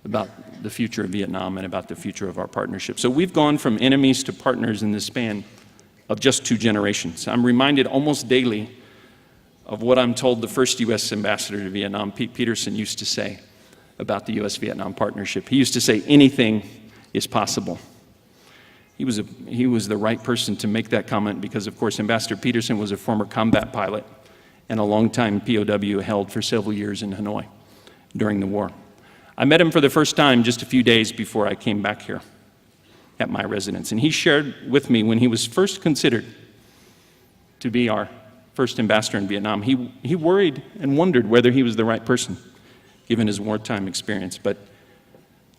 about the future of Vietnam, and about the future of our partnership. So we've gone from enemies to partners in the span of just 2 generations. I'm reminded almost daily of what I'm told the first U.S. ambassador to Vietnam, Pete Peterson, used to say about the U.S.-Vietnam partnership. He used to say, anything is possible. He was the right person to make that comment because, of course, Ambassador Peterson was a former combat pilot and a longtime POW held for several years in Hanoi during the war. I met him for the first time just a few days before I came back here at my residence, and he shared with me when he was first considered to be our first ambassador in Vietnam, he worried and wondered whether he was the right person, given his wartime experience. But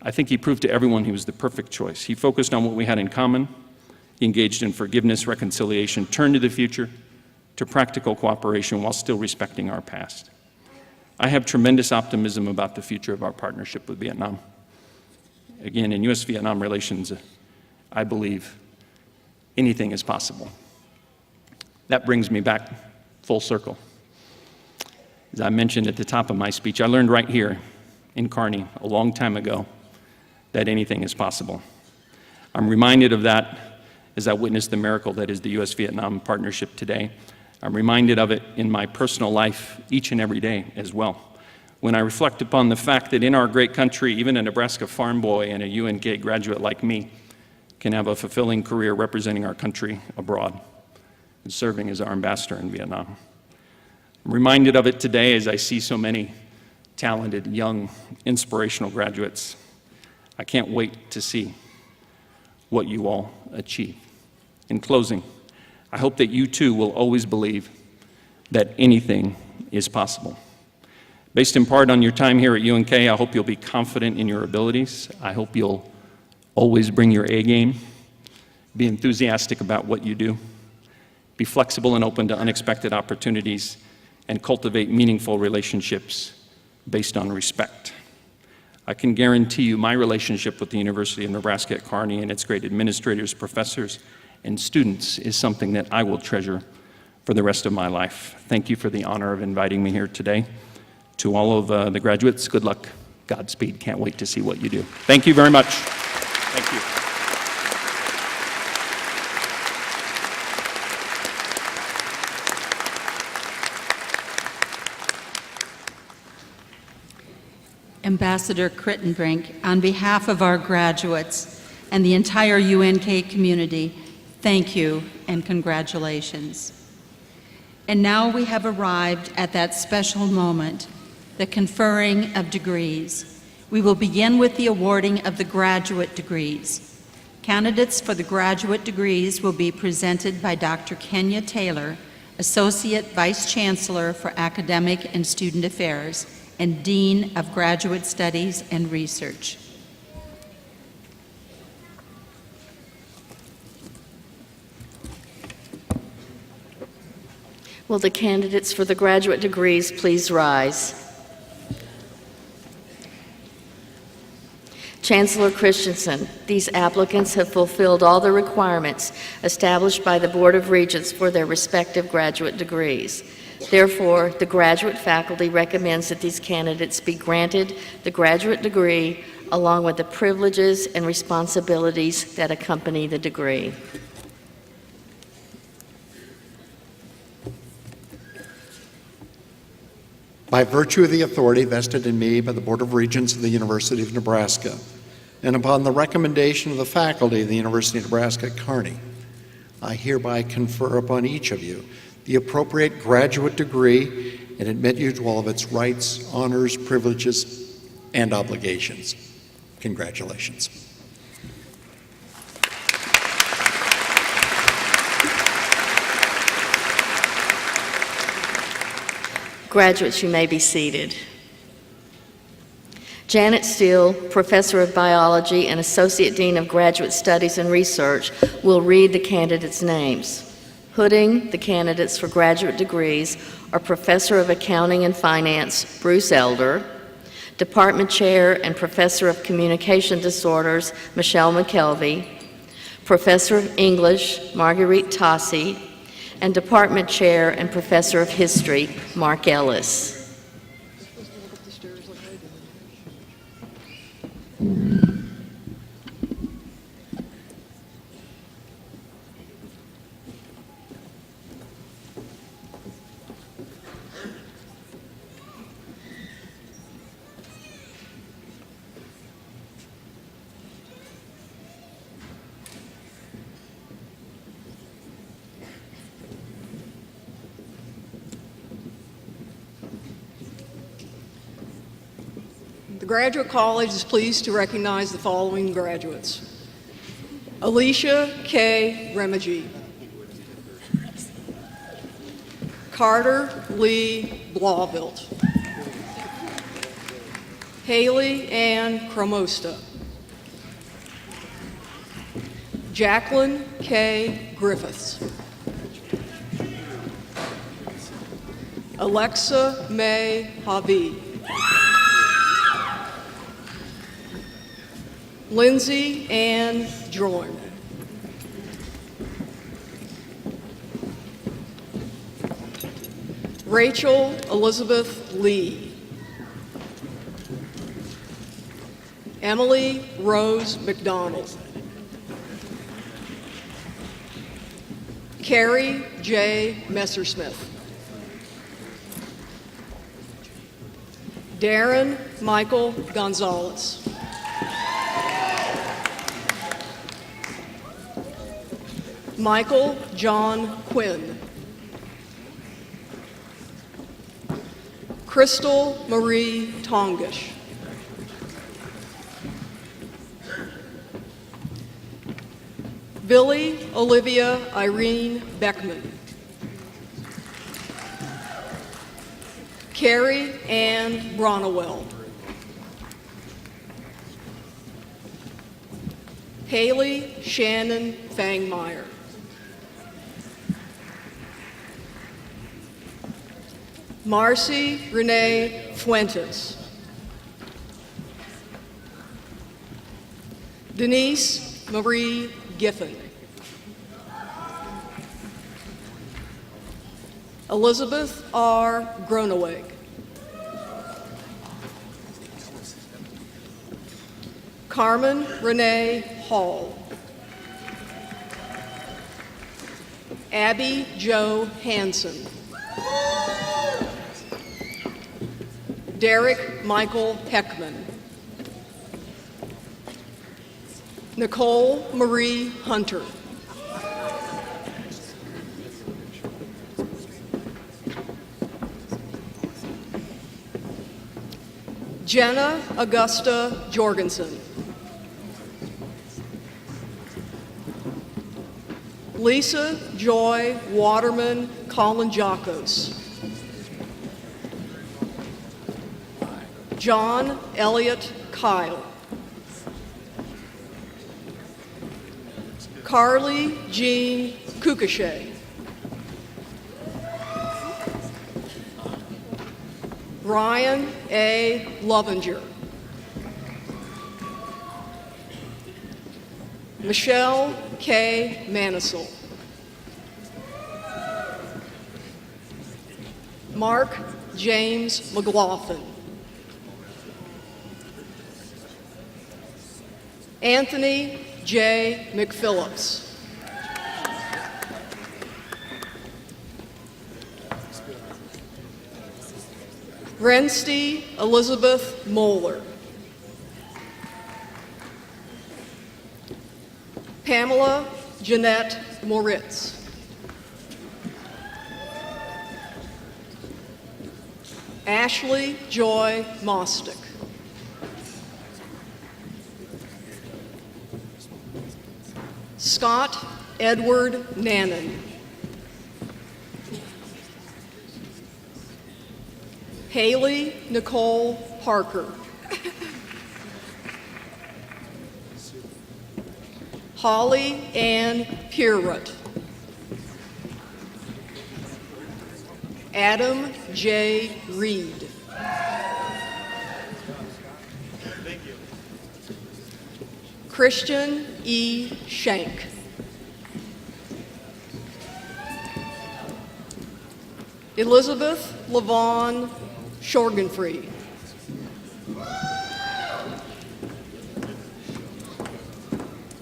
I think he proved to everyone he was the perfect choice. He focused on what we had in common. He engaged in forgiveness, reconciliation, turned to the future, to practical cooperation while still respecting our past. I have tremendous optimism about the future of our partnership with Vietnam. Again, in U.S.-Vietnam relations, I believe anything is possible. That brings me back full circle. As I mentioned at the top of my speech, I learned right here in Kearney a long time ago that anything is possible. I'm reminded of that as I witness the miracle that is the U.S.-Vietnam partnership today. I'm reminded of it in my personal life each and every day as well. When I reflect upon the fact that in our great country, even a Nebraska farm boy and a UNK graduate like me can have a fulfilling career representing our country abroad and serving as our ambassador in Vietnam. I'm reminded of it today as I see so many talented, young, inspirational graduates. I can't wait to see what you all achieve. In closing, I hope that you too will always believe that anything is possible. Based in part on your time here at UNK, I hope you'll be confident in your abilities. I hope you'll always bring your A game, be enthusiastic about what you do, be flexible and open to unexpected opportunities, and cultivate meaningful relationships based on respect. I can guarantee you my relationship with the University of Nebraska at Kearney and its great administrators, professors, and students is something that I will treasure for the rest of my life. Thank you for the honor of inviting me here today. To all of the graduates, good luck, Godspeed. Can't wait to see what you do. Thank you very much. Thank you. Ambassador Crittenbrink, on behalf of our graduates and the entire UNK community, thank you and congratulations. And now we have arrived at that special moment, the conferring of degrees. We will begin with the awarding of the graduate degrees. Candidates for the graduate degrees will be presented by Dr. Kenya Taylor, Associate Vice Chancellor for Academic and Student Affairs and Dean of Graduate Studies and Research. Will the candidates for the graduate degrees please rise? Chancellor Christensen, these applicants have fulfilled all the requirements established by the Board of Regents for their respective graduate degrees. Therefore, the graduate faculty recommends that these candidates be granted the graduate degree along with the privileges and responsibilities that accompany the degree. By virtue of the authority vested in me by the Board of Regents of the University of Nebraska, and upon the recommendation of the faculty of the University of Nebraska at Kearney, I hereby confer upon each of you the appropriate graduate degree and admit you to all of its rights, honors, privileges, and obligations. Congratulations. Graduates, you may be seated. Janet Steele, Professor of Biology and Associate Dean of Graduate Studies and Research, will read the candidates' names. Hooding the candidates for graduate degrees are Professor of Accounting and Finance, Bruce Elder, Department Chair and Professor of Communication Disorders, Michelle McKelvey, Professor of English, Marguerite Tassi, and Department Chair and Professor of History, Mark Ellis. The Graduate College is pleased to recognize the following graduates. Alicia K. Remigi, Carter Lee Blauvilt, Haley Ann Cromosta, Jacqueline K. Griffiths, Alexa May Havi, Lindsay Ann Jorn, Rachel Elizabeth Lee, Emily Rose McDonald, Carrie J. Messersmith, Darren Michael Gonzalez, Michael John Quinn, Crystal Marie Tongish, Billy Olivia Irene Beckman, Carrie Ann Bronowell, Haley Shannon Fangmeyer, Marcy Renee Fuentes, Denise Marie Giffen, Elizabeth R. Groneweg, Carmen Renee Hall, Abby Jo Hansen, Derek Michael Heckman, Nicole Marie Hunter, Jenna Augusta Jorgensen, Lisa Joy Waterman Colin-Jacos, John Elliott Kyle, Carly Jean Kukashay, Ryan A. Lovinger, Michelle K. Manisel, Mark James McLaughlin. Anthony J. McPhillips. Rensti Elizabeth Moeller. Pamela Jeanette Moritz. Ashley Joy Mostick. Scott Edward Nannon. Haley Nicole Parker. Holly Ann Pierrott. Adam J. Reed. Christian E. Shank. Elizabeth Lavon Shorgenfree.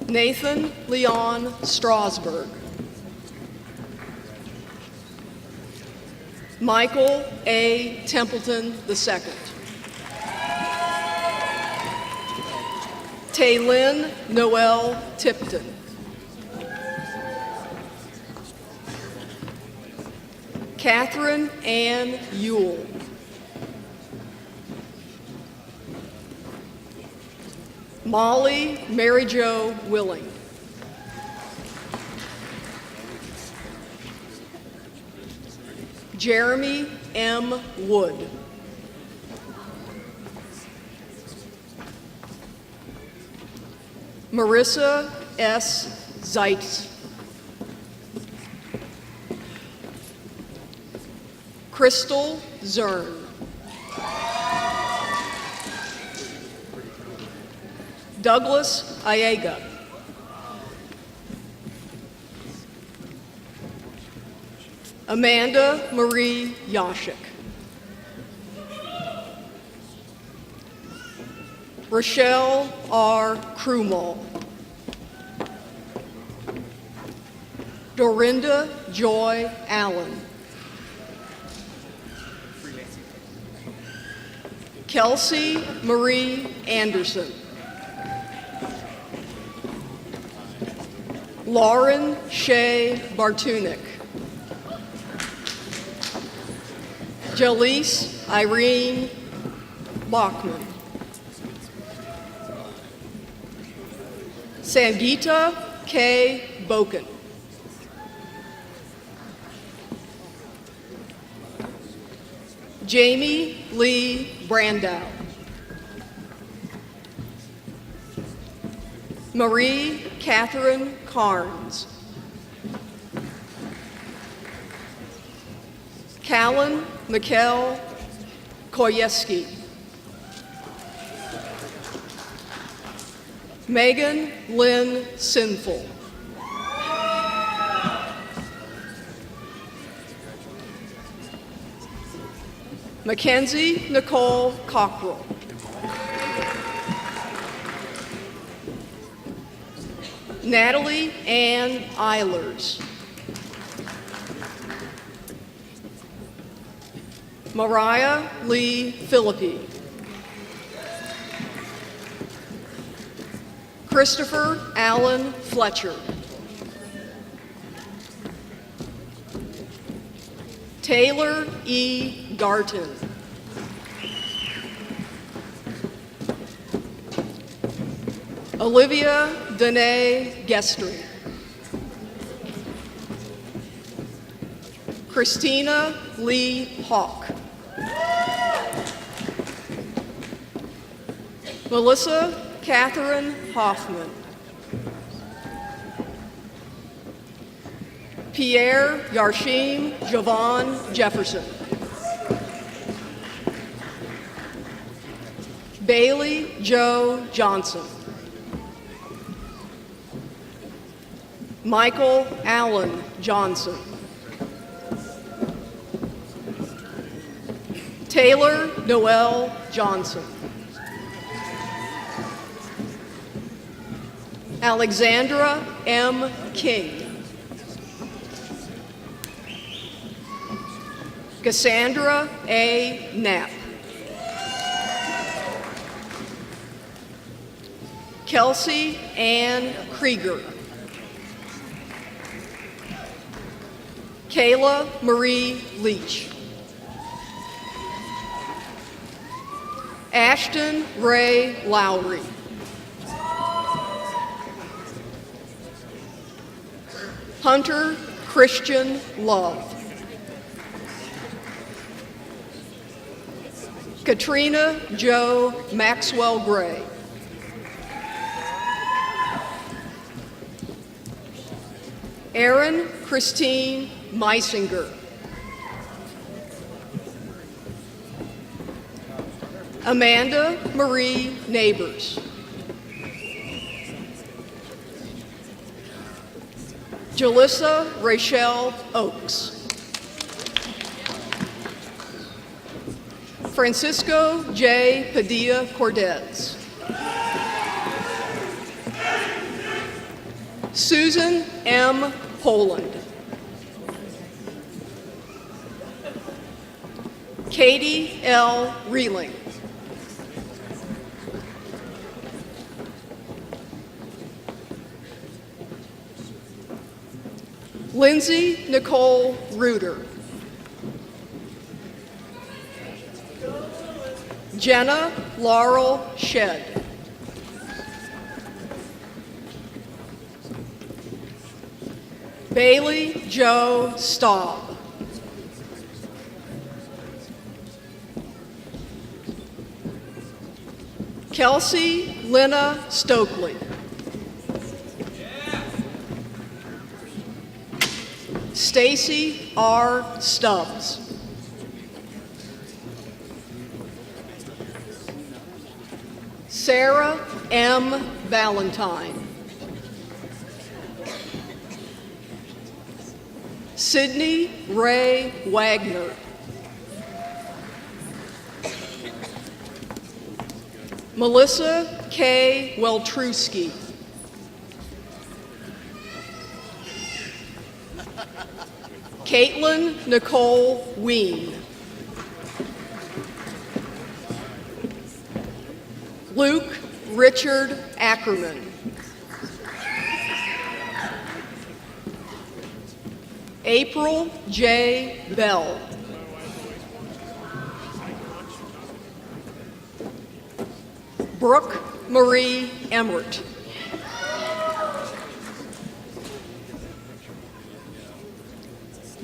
Nathan Leon Strasberg. Michael A. Templeton II. Taylin Noel Tipton. Catherine Ann Ewell. Molly Mary Jo Willing. Jeremy M. Wood. Marissa S. Zeitz. Crystal Zern. Douglas Ayega. Amanda Marie Yashik. Rochelle R. Krumel. Dorinda Joy Allen. Kelsey Marie Anderson. Lauren Shea Bartunik. Jaleese Irene Bachman. Sangeeta K. Boken. Jamie Lee Brandow. Marie Catherine Carnes. Callan Mikkel Koyeski. Megan Lynn Sinful. Mackenzie Nicole Cockrell. Natalie Ann Eilers. Mariah Lee Philippi. Christopher Allen Fletcher. Taylor E. Garton. Olivia Danae Gestry. Christina Lee Hawk. Melissa Catherine Hoffman. Pierre Yarshim Javon Jefferson. Bailey Joe Johnson. Michael Allen Johnson. Taylor Noel Johnson. Alexandra M. King. Cassandra A. Knapp. Kelsey Ann Krieger. Kayla Marie Leach. Ashton Ray Lowry. Hunter Christian Love. Katrina Jo Maxwell Gray. Erin Christine Meisinger. Amanda Marie Neighbors. Jalissa Rachel Oakes. Francisco J. Padilla Cordez. Susan M. Poland. Katie L. Reeling. Lindsay Nicole Reuter. Jenna Laurel Shedd. Bailey Jo Staub. Kelsey Lena Stokely. Stacy R. Stubbs. Sarah M. Valentine. Sydney Ray Wagner. Melissa K. Weltrusky. Caitlin Nicole Ween. Luke Richard Ackerman. April J. Bell. Brooke Marie Emmert.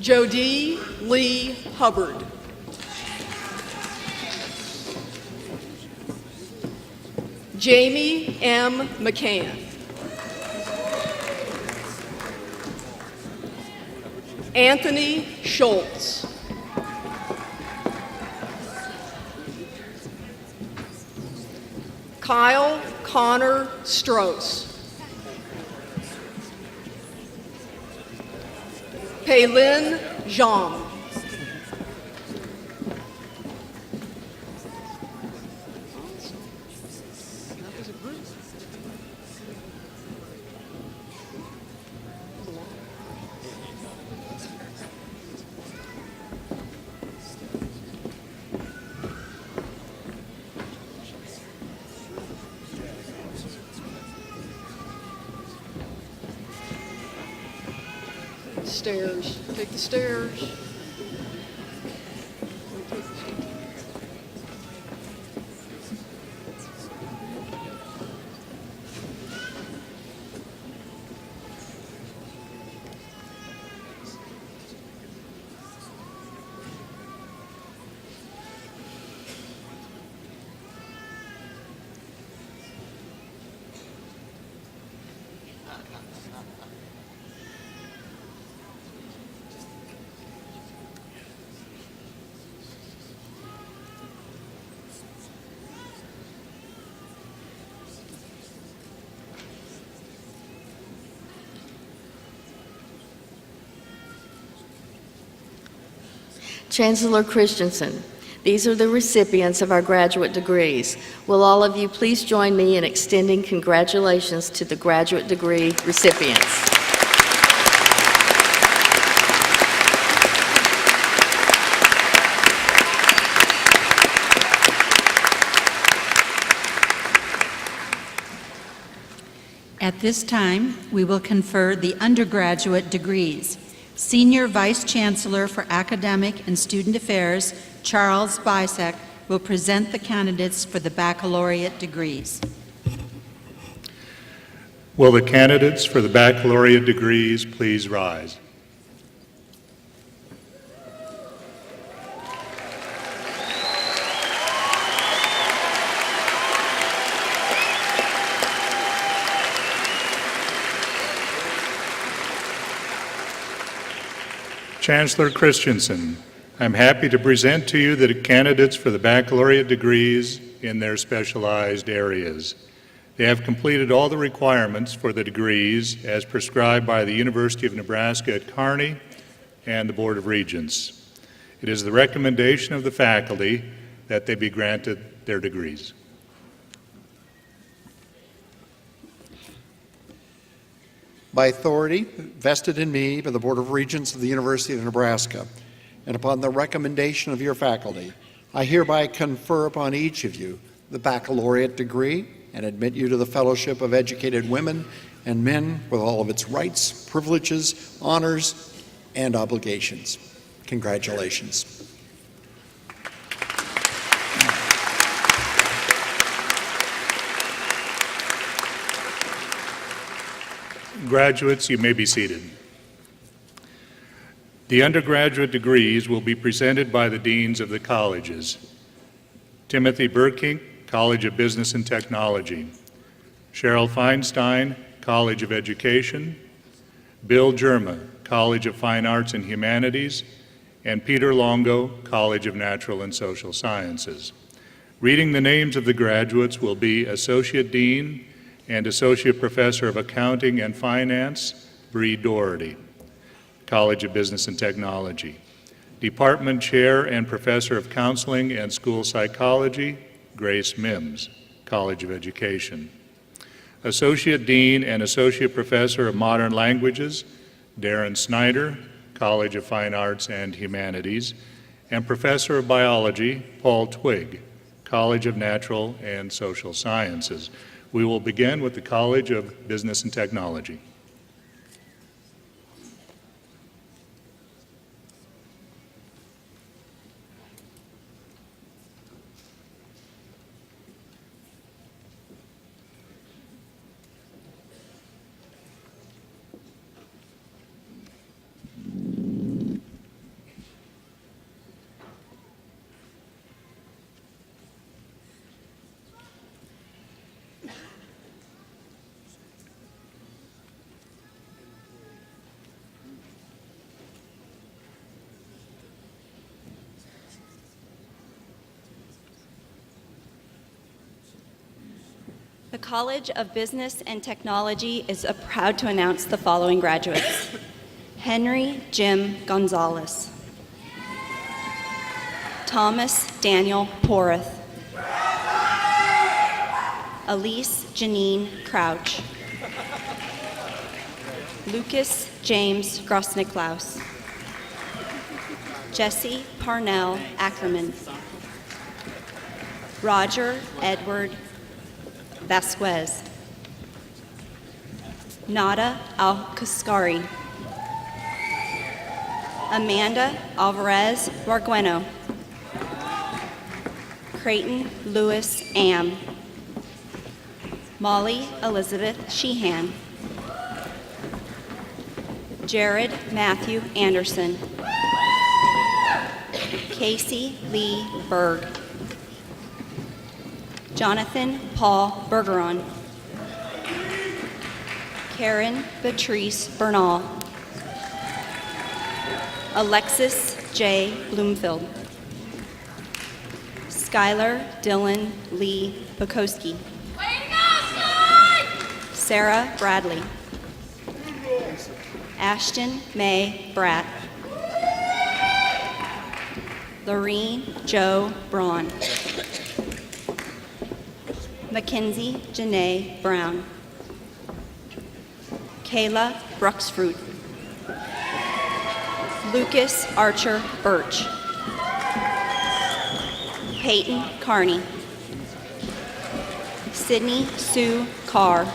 Jodie Lee Hubbard. Jamie M. McCann. Anthony Schultz. Kyle Connor Stross. Paylin Jean. Stairs. Take the stairs. Chancellor Christensen, These are the recipients of our graduate degrees. Will all of you please join me in extending congratulations to the graduate degree recipients? At this time, we will confer the undergraduate degrees. Senior Vice Chancellor for Academic and Student Affairs, Charles Bisek, will present the candidates for the baccalaureate degrees. Will the candidates for the baccalaureate degrees please rise? Chancellor Christensen, I'm happy to present to you the candidates for the baccalaureate degrees in their specialized areas. They have completed all the requirements for the degrees as prescribed by the University of Nebraska at Kearney and the Board of Regents. It is the recommendation of the faculty that they be granted their degrees. By authority vested in me by the Board of Regents of the University of Nebraska, and upon the recommendation of your faculty, I hereby confer upon each of you the baccalaureate degree and admit you to the fellowship of educated women and men with all of its rights, privileges, honors, and obligations. Congratulations. Graduates, you may be seated. The undergraduate degrees will be presented by the deans of the colleges. Timothy Burkink, College of Business and Technology. Cheryl Feinstein, College of Education. Bill Germa, College of Fine Arts and Humanities. And Peter Longo, College of Natural and Social Sciences. Reading the names of the graduates will be Associate Dean and Associate Professor of Accounting and Finance, Bree Doherty, College of Business and Technology. Department Chair and Professor of Counseling and School Psychology, Grace Mims, College of Education. Associate Dean and Associate Professor of Modern Languages, Darren Snyder, College of Fine Arts and Humanities. And Professor of Biology, Paul Twigg, College of Natural and Social Sciences. We will begin with the College of Business and Technology. The College of Business and Technology is proud to announce the following graduates. Henry Jim Gonzalez. Thomas Daniel Porth. Elise Janine Crouch. Lucas James Grossniklaus. Jesse Parnell Ackerman. Roger Edward Vasquez. Nada Al-Kaskari. Amanda Alvarez Argueno. Creighton Lewis Am. Molly Elizabeth Sheehan. Jared Matthew Anderson. Casey Lee Berg. Jonathan Paul Bergeron. Karen Patrice Bernal. Alexis J. Bloomfield. Skylar Dylan Lee Bukowski. Sarah Bradley. Ashton May Bratt. Lorene Jo Braun. Mackenzie Janae Brown. Kayla Bruxfruit. Lucas Archer Birch. Peyton Kearney. Sydney Sue Carr.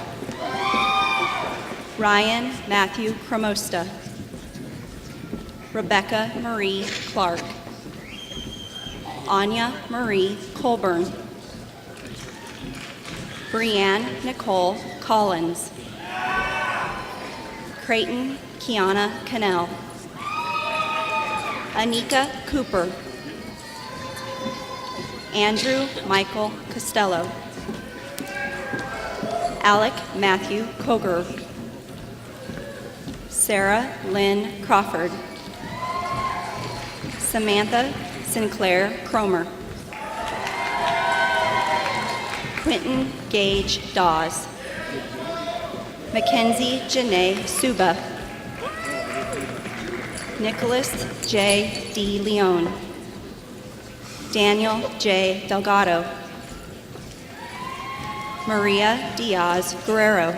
Ryan Matthew Cremosta. Rebecca Marie Clark. Anya Marie Colburn. Brianne Nicole Collins. Creighton Kiana Cannell. Anika Cooper. Andrew Michael Costello. Alec Matthew Koger. Sarah Lynn Crawford. Samantha Sinclair Cromer. Quentin Gage Dawes. Mackenzie Janae Suba. Nicholas J. D. Leone. Daniel J. Delgado. Maria Diaz Guerrero.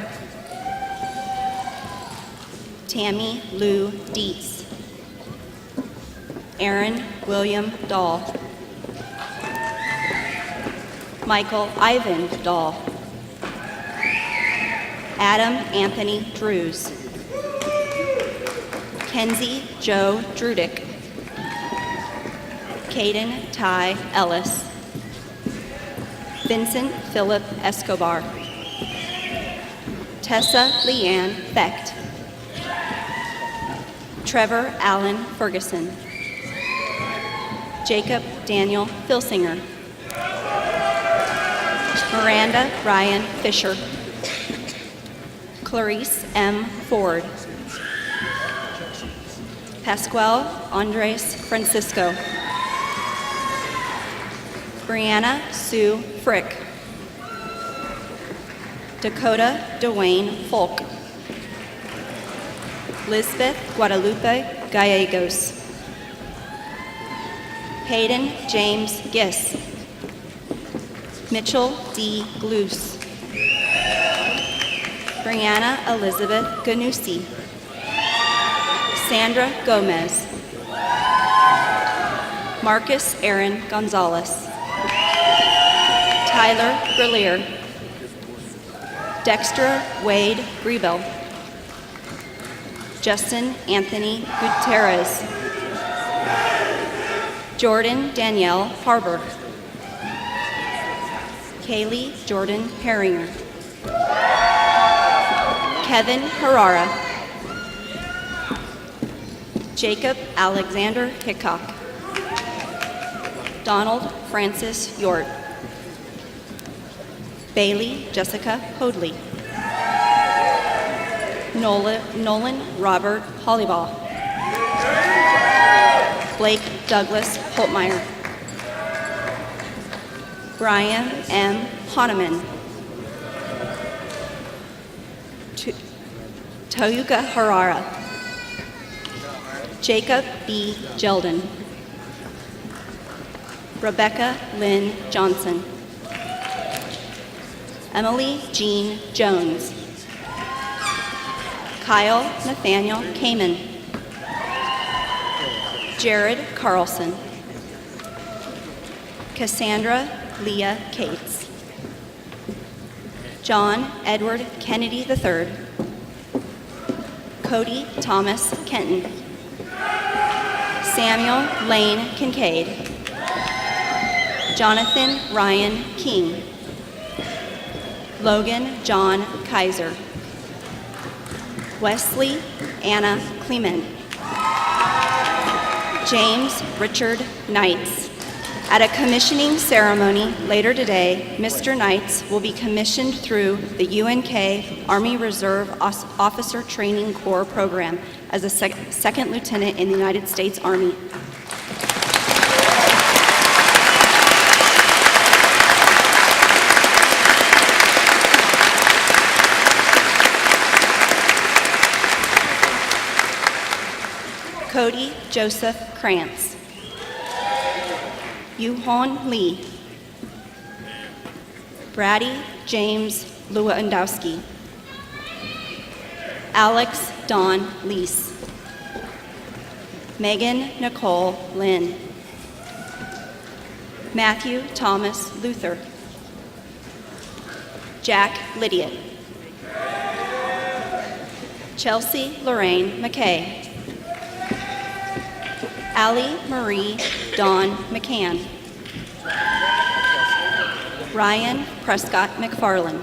Tammy Lou Dietz. Aaron William Dahl. Michael Ivan Dahl. Adam Anthony Drews. Kenzie Joe Drudick. Caden Ty Ellis. Vincent Philip Escobar. Tessa Leanne Fecht. Trevor Allen Ferguson. Jacob Daniel Filsinger. Miranda Ryan Fisher. Clarice M. Ford. Pascual Andres Francisco. Brianna Sue Frick. Dakota Dwayne Folk. Lisbeth Guadalupe Gallegos. Hayden James Giss. Mitchell D. Gloose. Brianna Elizabeth Ganusi. Sandra Gomez. Marcus Aaron Gonzalez. Tyler Grillier. Dexter Wade Grebel. Justin Anthony Gutierrez. Jordan Danielle Harbor. Kaylee Jordan Herringer. Kevin Herrera. Jacob Alexander Hickok. Donald Francis Yort. Bailey Jessica Hoadley. Nolan Robert Hollybaugh. Blake Douglas Holtmeyer. Brian M. Hahnemann. Toyuka Harara. Jacob B. Jeldon. Rebecca Lynn Johnson. Emily Jean Jones. Kyle Nathaniel Kamen. Jared Carlson. Cassandra Leah Cates. John Edward Kennedy III. Cody Thomas Kenton. Samuel Lane Kincaid. Jonathan Ryan King. Logan John Kaiser. Wesley Anna Clement. James Richard Knights. At a commissioning ceremony later today, Mr. Knights will be commissioned through the UNK Army Reserve Officer Training Corps program as a second lieutenant in the United States Army. Cody Joseph Krantz. Yu-Hon Lee. Brady James Lewandowski. Alex Dawn Lease. Megan Nicole Lynn. Matthew Thomas Luther. Jack Lydiot. Chelsea Lorraine McKay. Allie Marie Dawn McCann. Ryan Prescott McFarland.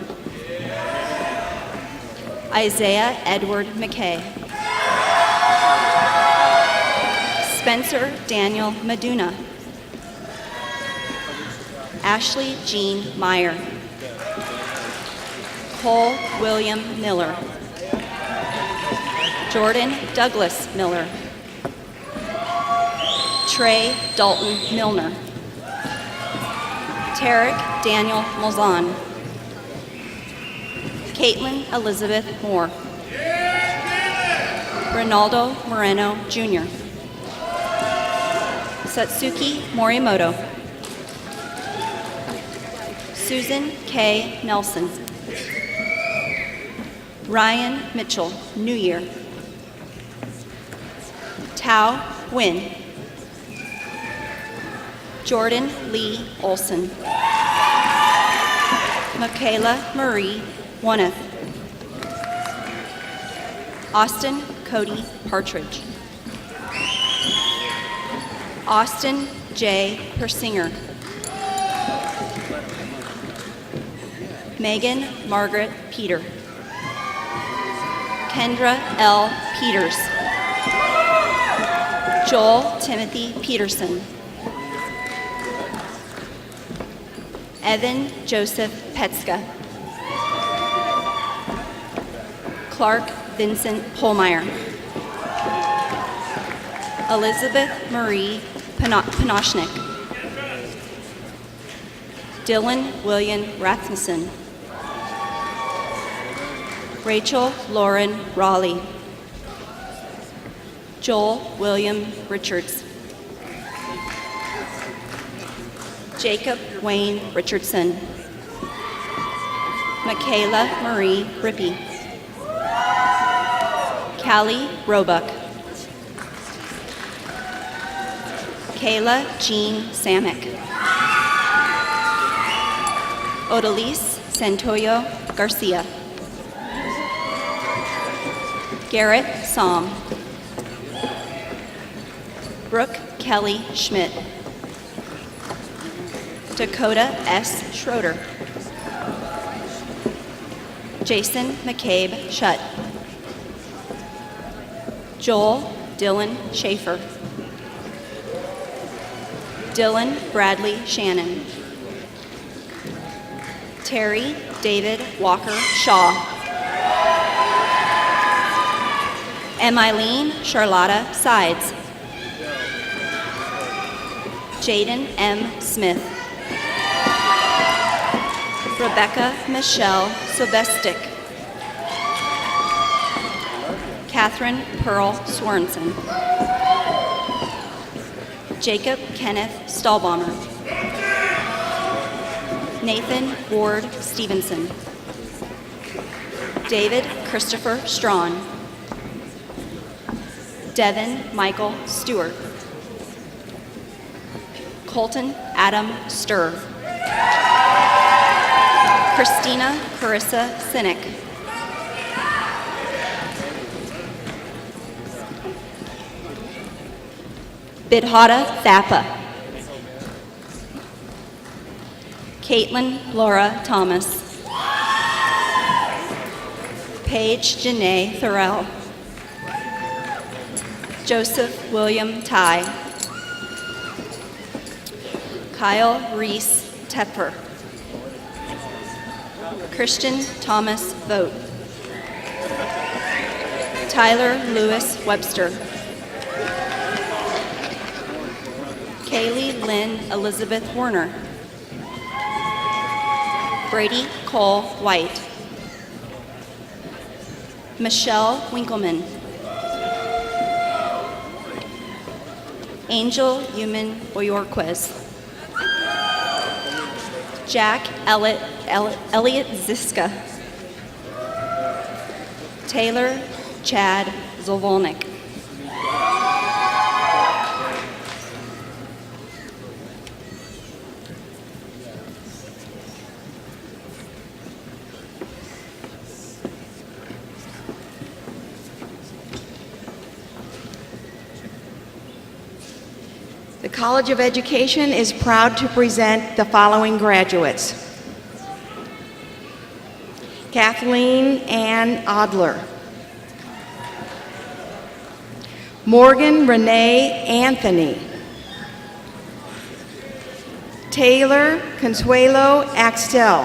Isaiah Edward McKay. Spencer Daniel Meduna. Ashley Jean Meyer. Cole William Miller. Jordan Douglas Miller. Trey Dalton Milner. Tarek Daniel Molzon. Caitlin Elizabeth Moore. Ronaldo Moreno Jr. Satsuki Morimoto. Susan K. Nelson. Ryan Mitchell, New Year. Tao Nguyen. Jordan Lee Olson. Michaela Marie Woneth. Austin Cody Partridge. Austin J. Persinger. Megan Margaret Peter. Kendra L. Peters. Joel Timothy Peterson. Evan Joseph Petska. Clark Vincent Holmeyer. Elizabeth Marie Panoshnik. Dylan William Rasmussen. Rachel Lauren Raleigh. Joel William Richards. Jacob Wayne Richardson. Michaela Marie Rippey. Callie Roebuck. Kayla Jean Samick. Odalise Santoyo Garcia. Garrett Som. Brooke Kelly Schmidt. Dakota S. Schroeder. Jason McCabe Shutt. Joel Dylan Schaefer. Dylan Bradley Shannon. Terry David Walker Shaw. Emmeline Charlotta Sides. Jaden M. Smith. Rebecca Michelle Sobestik. Catherine Pearl Swanson. Jacob Kenneth Stahlbommer. Nathan Ward Stevenson. David Christopher Strawn. Devin Michael Stewart. Colton Adam Sturr. Christina Carissa Sinek. Bidhata Thapa. Caitlin Laura Thomas. Paige Janae Thorell. Joseph William Ty. Kyle Reese Tepper. Christian Thomas Vogt. Tyler Lewis Webster. Kaylee Lynn Elizabeth Werner. Brady Cole White. Michelle Winkleman. Angel Human Boyorquez. Jack Elliott Ziska. Taylor Chad Zolvolnik. The College of Education is proud to present the following graduates: Kathleen Ann Adler, Morgan Renee Anthony, Taylor Consuelo Axtell,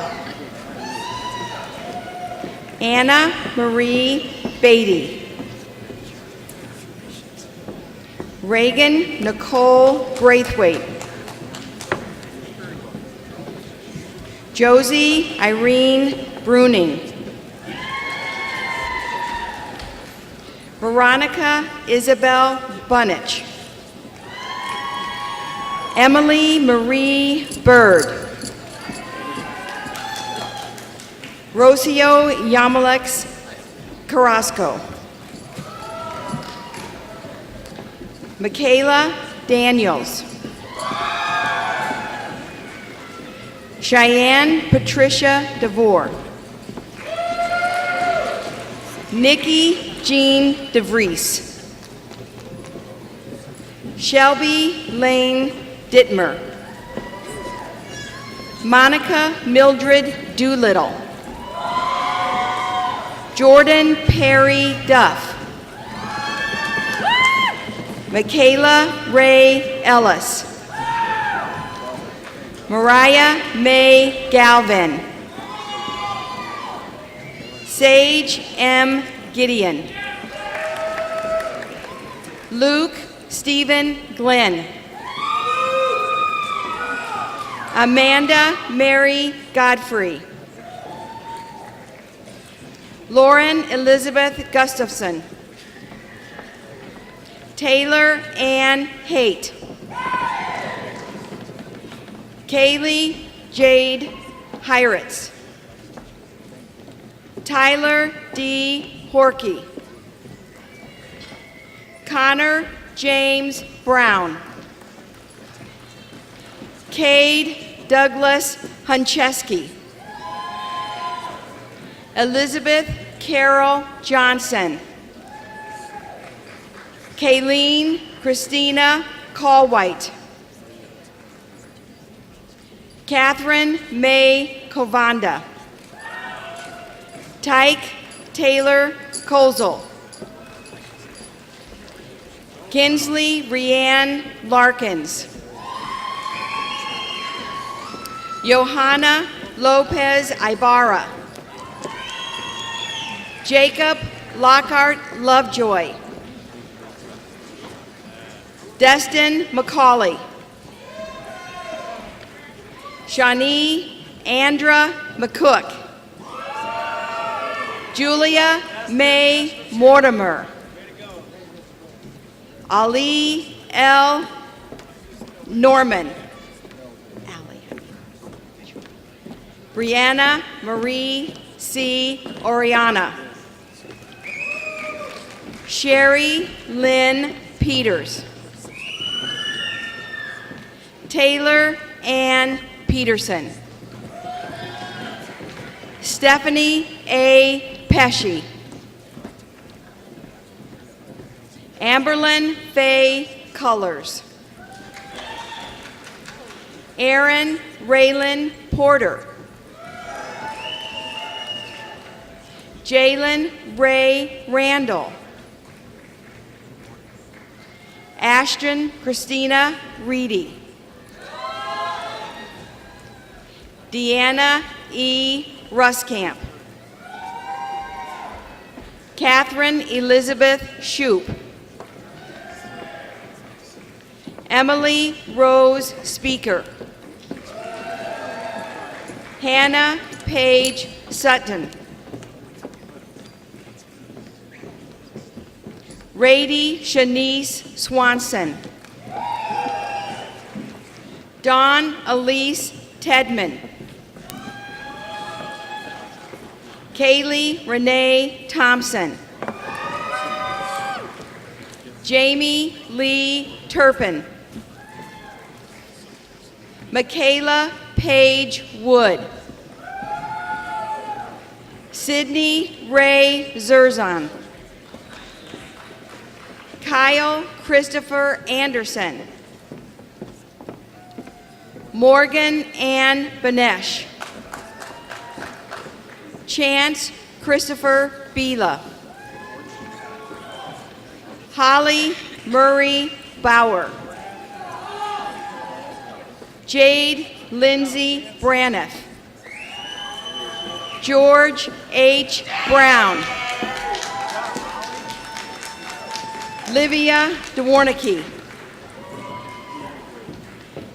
Anna Marie Beatty, Reagan Nicole Braithwaite, Josie Irene Bruning, Veronica Isabel Bunich, Emily Marie Bird, Rocio Yamalex Carrasco, Michaela Daniels, Cheyenne Patricia DeVore, Nikki Jean DeVries, Shelby Lane Dittmer, Monica Mildred Doolittle, Jordan Perry Duff, Michaela Ray Ellis, Mariah May Galvin, Sage M. Gideon, Luke Stephen Glenn, Amanda Mary Godfrey, Lauren Elizabeth Gustafson, Taylor Ann Haight, Kaylee Jade Heiritz, Tyler D. Horkey, Connor James Brown, Cade Douglas Huncheski, Elizabeth Carol Johnson, Kayleen Christina Callwhite, Catherine May Kovanda, Tyke Taylor Kozel, Kinsley Rianne Larkins, Johanna Lopez Ibarra, Jacob Lockhart Lovejoy, Destin McCauley, Shawnee Andra McCook, Julia May Mortimer, Ali L. Norman, Brianna Marie C. Oriana, Sherry Lynn Peters, Taylor Ann Peterson, Stephanie A. Pesci, Amberlyn Faye Colors, Aaron Raylan Porter, Jalen Ray Randall, Ashton Christina Reedy, Deanna E. Ruskamp, Catherine Elizabeth Shoup, Emily Rose Speaker, Hannah Paige Sutton, Rady Shanice Swanson, Dawn Elise Tedman, Kaylee Renee Thompson. Jamie Lee Turpin. Michaela Paige Wood. Sydney Ray Zerzan. Kyle Christopher Anderson. Morgan Ann Benesh. Chance Christopher Bila. Holly Murray Bauer. Jade Lindsay Braniff. George H. Brown. Livia Dwornicki.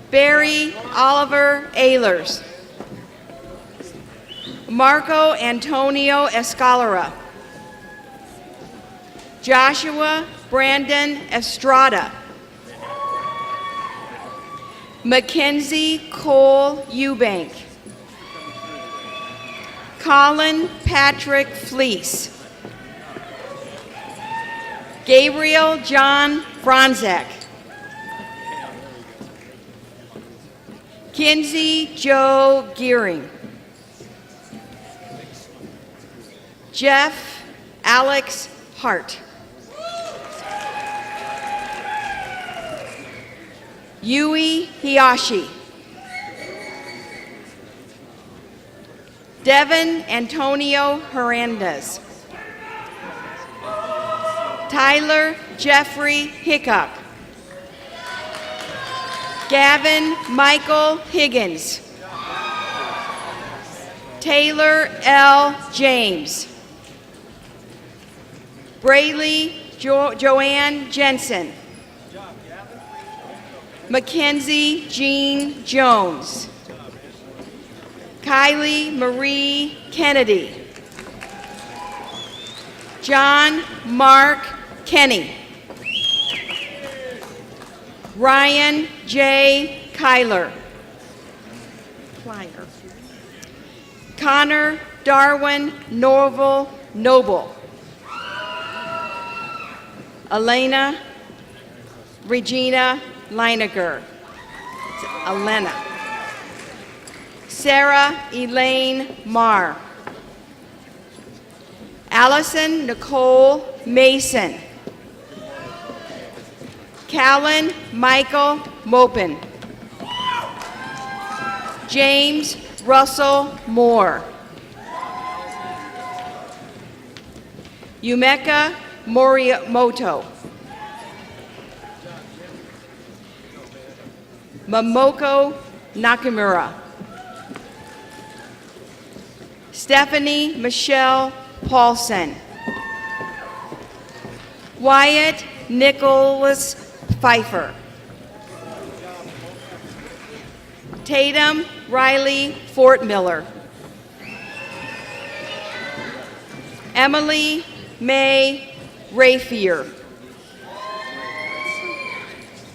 Barry Oliver Ehlers. Marco Antonio Escalera. Joshua Brandon Estrada. Mackenzie Cole Eubank. Colin Patrick Fleece. Gabriel John Franzek. Kinsey Joe Gearing. Jeff Alex Hart. Yui Hiyashi. Devin Antonio Hernandez. Tyler Jeffrey Hickok. Gavin Michael Higgins. Taylor L. James. Braylee Joanne Jensen. Mackenzie Jean Jones. Kylie Marie Kennedy. John Mark Kenny. Ryan J. Kyler. Connor Darwin Norval Noble. Elena Regina Leiniger. Elena. Sarah Elaine Marr. Allison Nicole Mason. Callan Michael Mopin. James Russell Moore. Yumeka Morimoto. Momoko Nakamura. Stephanie Michelle Paulson. Wyatt Nicholas Pfeiffer. Tatum Riley Fort Miller. Emily May Rafier.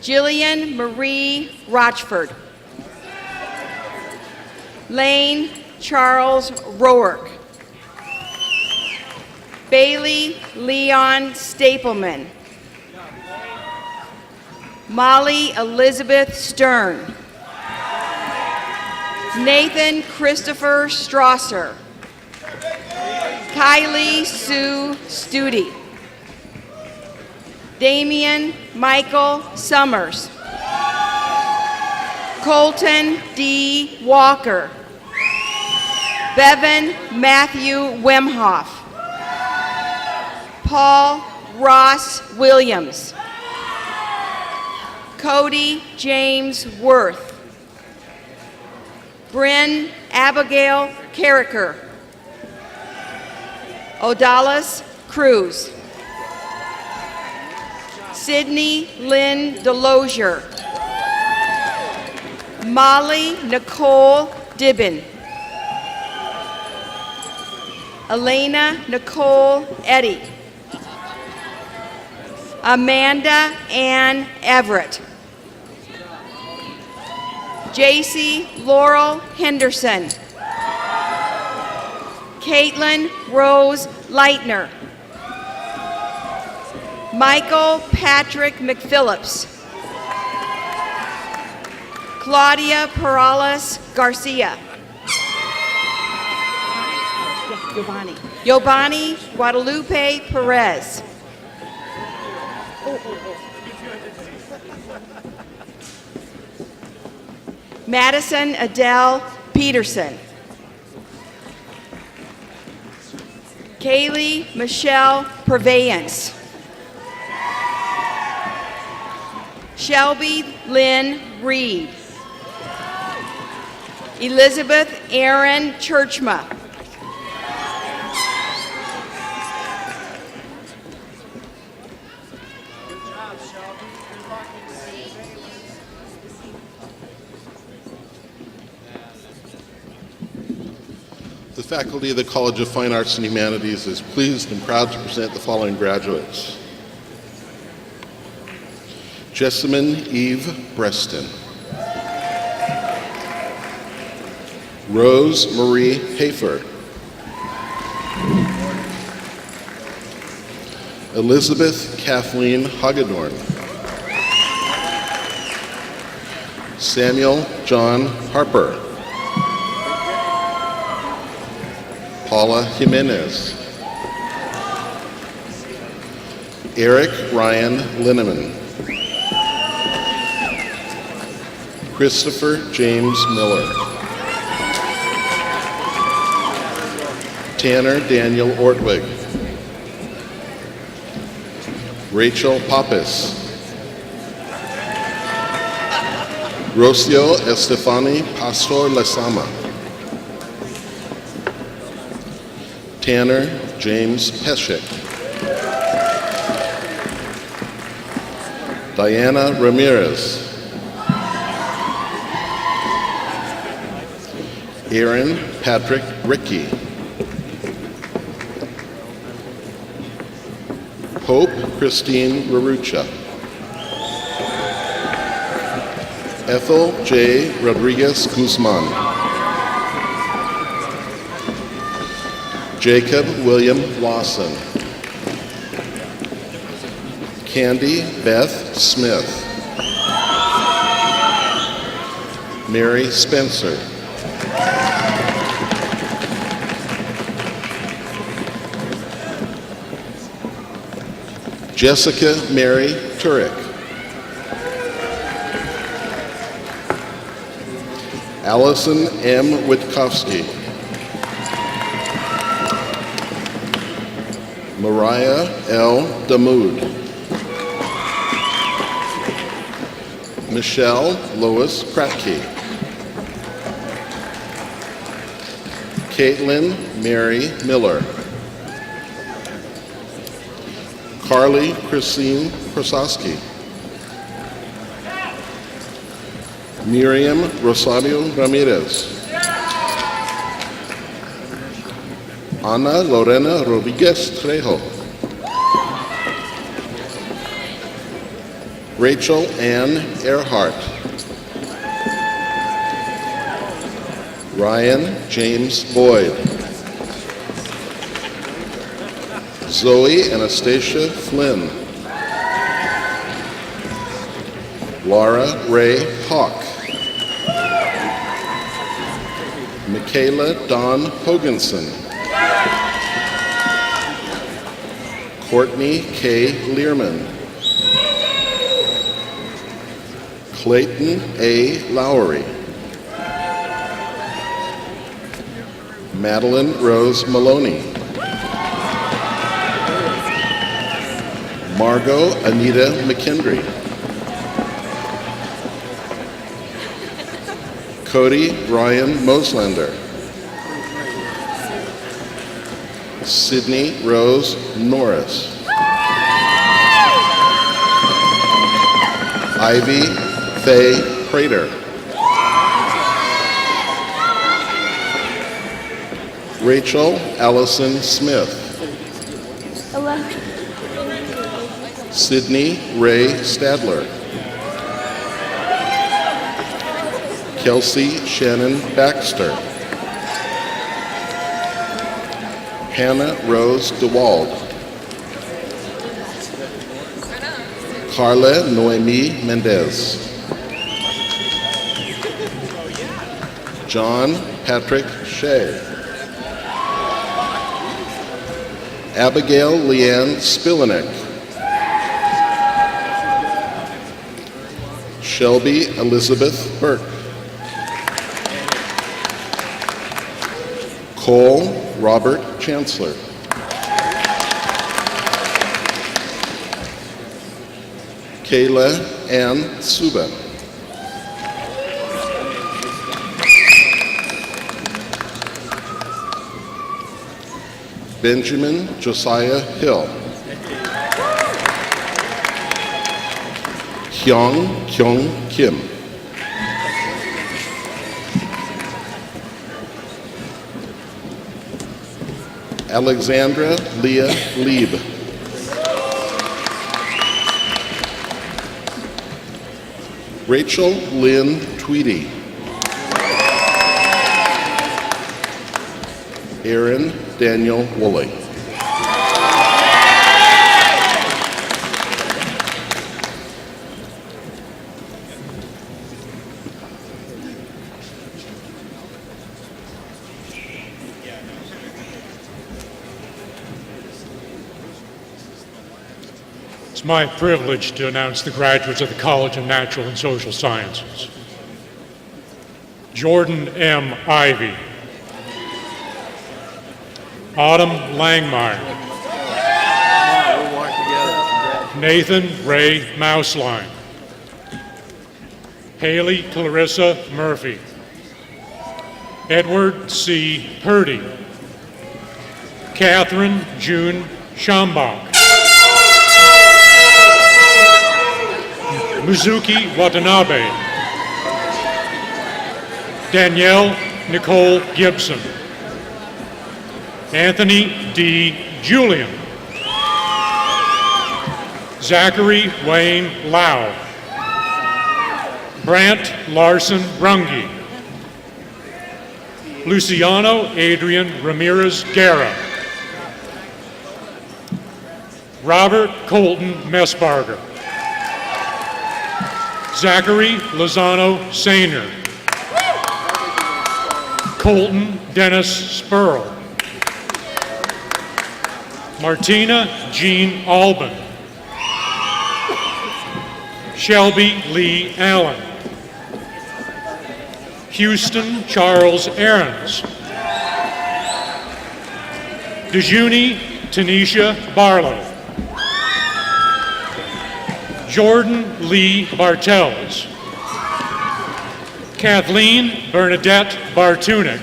Jillian Marie Rochford. Lane Charles Roark. Bailey Leon Stapleman. Molly Elizabeth Stern. Nathan Christopher Strasser. Kylie Sue Studi. Damian Michael Summers. Colton D. Walker. Bevan Matthew Wemhoff. Paul Ross Williams. Cody James Worth. Bryn Abigail Carricker. Odalis Cruz. Sydney Lynn Delosier. Molly Nicole Dibben. Elena Nicole Eddy. Amanda Ann Everett. JC Laurel Henderson. Caitlin Rose Leitner. Michael Patrick McPhillips. Claudia Perales Garcia. Yobani Guadalupe Perez. Madison Adele Peterson. Kaylee Michelle Purveyance. Shelby Lynn Reed. Elizabeth Aaron Churchma. The faculty of the College of Fine Arts and Humanities is pleased and proud to present the following graduates. Jessamine Eve Breston. Rose Marie Hafer. Elizabeth Kathleen Hagedorn. Samuel John Harper. Paula Jimenez. Eric Ryan Linneman. Christopher James Miller. Tanner Daniel Ortwig. Rachel Pappas. Rocio Estefani Pastor Lezama. Tanner James Peshek. Diana Ramirez. Aaron Patrick Rickey. Hope Christine Rarucha. Ethel J. Rodriguez Guzman. Jacob William Lawson. Candy Beth Smith. Mary Spencer. Jessica Mary Turek. Allison M. Witkowski. Mariah L. Damoud. Michelle Lois Kratke. Caitlin Mary Miller. Carly Christine Krosowski. Miriam Rosario Ramirez. Ana Lorena Rodriguez Trejo. Rachel Ann Earhart. Ryan James Boyd. Zoe Anastasia Flynn. Laura Ray Hawk. Michaela Dawn Hoganson. Courtney K. Learman. Clayton A. Lowry. Madeline Rose Maloney. Margot Anita McKendry. Cody Ryan Moslander. Sydney Rose Norris. Ivy Faye Prater. Rachel Allison Smith. Sydney Ray Stadler. Kelsey Shannon Baxter. Hannah Rose DeWald. Carla Noemi Mendez. John Patrick Shea. Abigail Leanne Spilinek. Shelby Elizabeth Burke. Cole Robert Chancellor. Kayla Ann Suba. Benjamin Josiah Hill. Hyung Kyung Kim. Alexandra Leah Lieb. Rachel Lynn Tweedy. Aaron Daniel Woolley. It's my privilege to announce the graduates of the College of Natural and Social Sciences. Jordan M. Ivey. Autumn Langmeyer. Nathan Ray Mouseline. Haley Clarissa Murphy. Edward C. Purdy. Catherine June Schambach. Mizuki Watanabe. Danielle Nicole Gibson. Anthony D. Julian. Zachary Wayne Lau. Brant Larson Runge. Luciano Adrian Ramirez Guerra. Robert Colton Messbarger. Zachary Lozano Sainer. Colton Dennis Spurl. Martina Jean Alban. Shelby Lee Allen. Houston Charles Aarons. Dejuni Tanisha Barlow. Jordan Lee Bartels. Kathleen Bernadette Bartunik.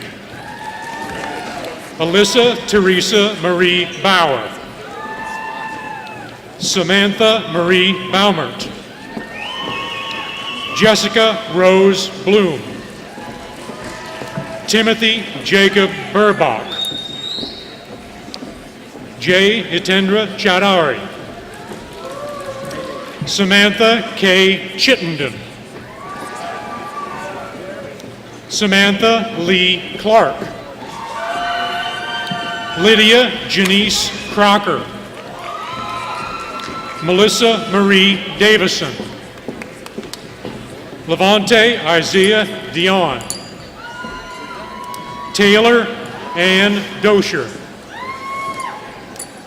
Alyssa Teresa Marie Bauer. Samantha Marie Baumert. Jessica Rose Bloom. Timothy Jacob Burbach. Jay Hitendra Chowdhury. Samantha K. Chittenden. Samantha Lee Clark. Lydia Janice Crocker. Melissa Marie Davison. Levante Isaiah Dion. Taylor Ann Dosher.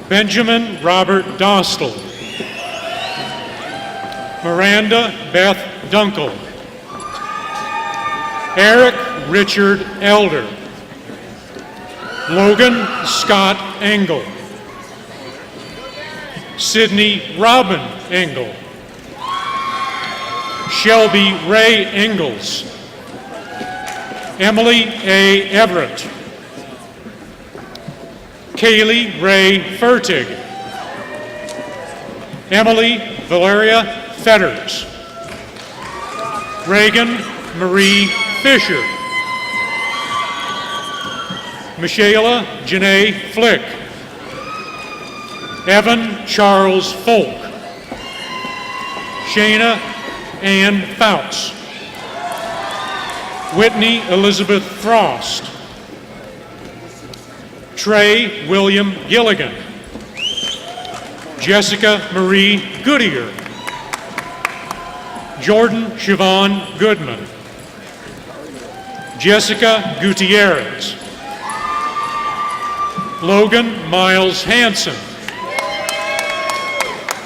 Benjamin Robert Dostal. Miranda Beth Dunkel. Eric Richard Elder. Logan Scott Engel. Sydney Robin Engel. Shelby Ray Ingalls. Emily A. Everett. Kaylee Ray Fertig. Emily Valeria Fetters. Reagan Marie Fisher. Michaela Janae Flick. Evan Charles Folk. Shayna Ann Fouts. Whitney Elizabeth Frost. Trey William Gilligan, Jessica Marie Goodyear, Jordan Siobhan Goodman, Jessica Gutierrez, Logan Miles Hanson,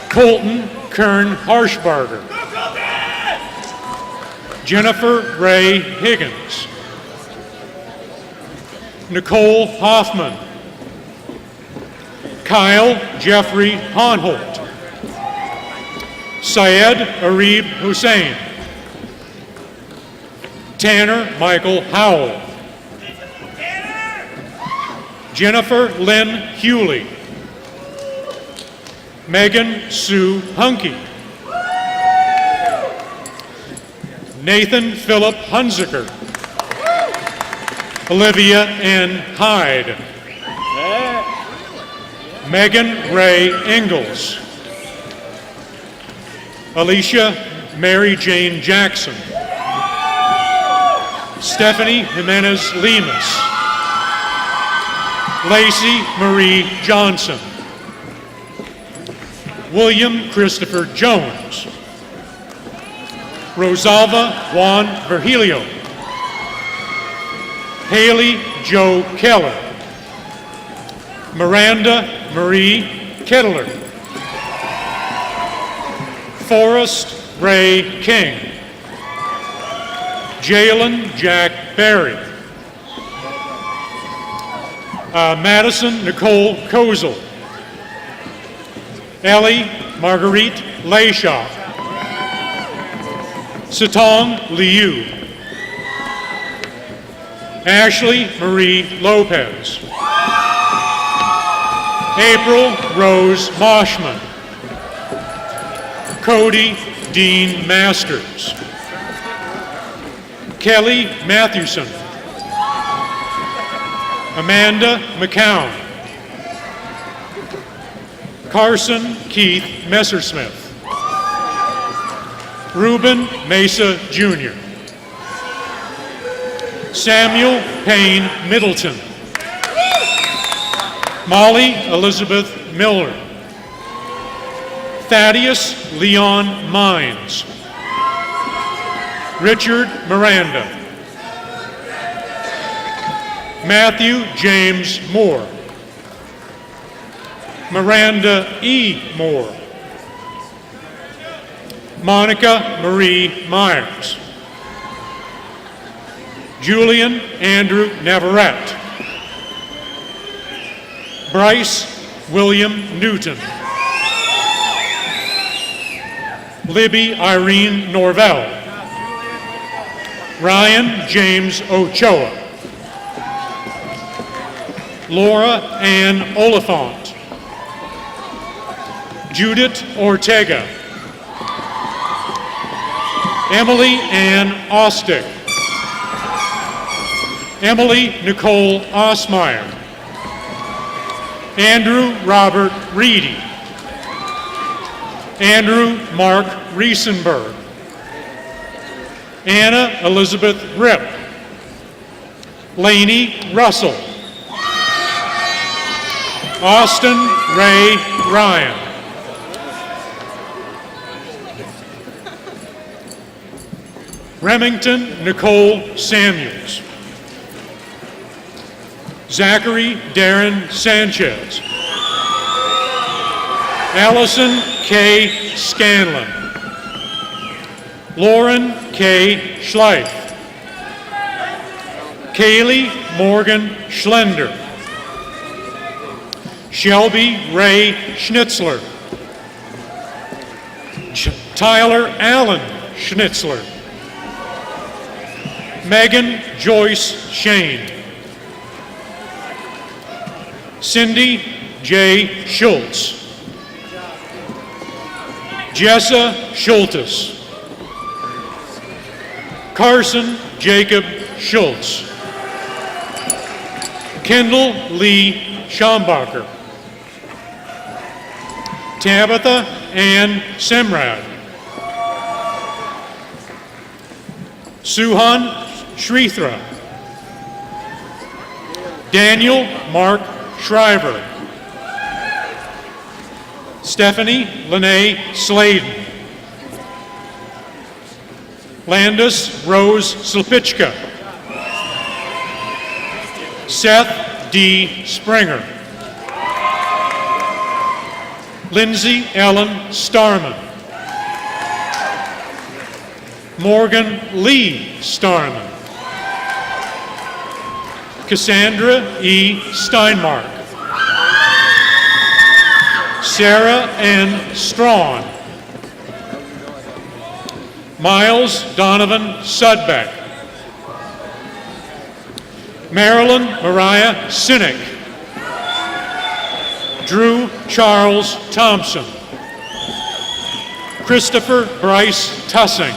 Colton Kern Harshbarger, Jennifer Ray Higgins, Nicole Hoffman, Kyle Jeffrey Honholt, Syed Arib Hussein, Tanner Michael Howell, Jennifer Lynn Hewley, Megan Sue Hunke, Nathan Philip Hunziker, Olivia N. Hyde, Megan Ray Ingalls, Alicia Mary Jane Jackson, Stephanie Jimenez Lemus, Lacey Marie Johnson, William Christopher Jones, Rosalva Juan Virgilio, Haley Joe Keller, Miranda Marie Kettler, Forrest Ray King, Jalen Jack Berry, Madison Nicole Kozel, Ellie Marguerite Layshaw, Satong Liu, Ashley Marie Lopez, April Rose Moshman, Cody Dean Masters, Kelly Mathewson, Amanda McCown, Carson Keith Messersmith, Reuben Mesa Jr., Samuel Payne Middleton, Molly Elizabeth Miller, Thaddeus Leon Mines, Richard Miranda, Matthew James Moore, Miranda E. Moore, Monica Marie Myers, Julian Andrew Navarrete, Bryce William Newton, Libby Irene Norvell, Ryan James Ochoa, Laura Ann Oliphant, Judith Ortega, Emily Ann Ostick, Emily Nicole Osmeyer, Andrew Robert Reedy, Andrew Mark Riesenberg, Anna Elizabeth Ripp, Lainey Russell, Austin Ray Ryan, Remington Nicole Samuels, Zachary Darren Sanchez, Allison K. Scanlon, Lauren K. Schleif, Kaylee Morgan Schlender, Shelby Ray Schnitzler, Tyler Allen Schnitzler, Megan Joyce Shane, Cindy J. Schultz, Jessa Schultes, Carson Jacob Schultz, Kendall Lee Schombacher, Tabitha Ann Semrad, Suhan Shrithra, Daniel Mark Shriver. Stephanie Lene Sladen. Landis Rose Slipitchka. Seth D. Springer. Lindsay Ellen Starman. Morgan Lee Starman. Cassandra E. Steinmark. Sarah N. Strawn. Miles Donovan Sudbeck. Marilyn Mariah Sinek. Drew Charles Thompson. Christopher Bryce Tussing.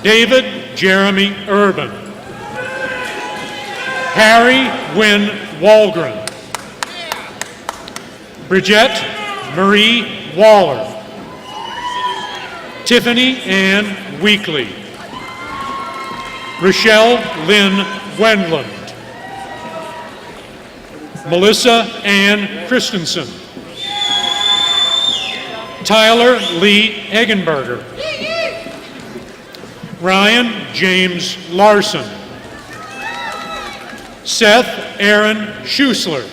David Jeremy Urban. Harry Wynn Walgren. Bridget Marie Waller. Tiffany Ann Weekly. Rochelle Lynn Wendland. Melissa Ann Christensen. Tyler Lee Eggenberger. Ryan James Larson. Seth Aaron Schusler.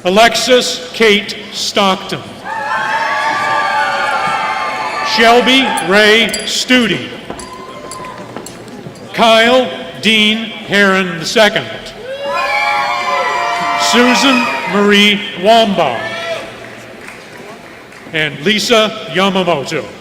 Alexis Kate Stockton. Shelby Ray Studi. Kyle Dean Heron II. Susan Marie Wambach. And Lisa Yamamoto.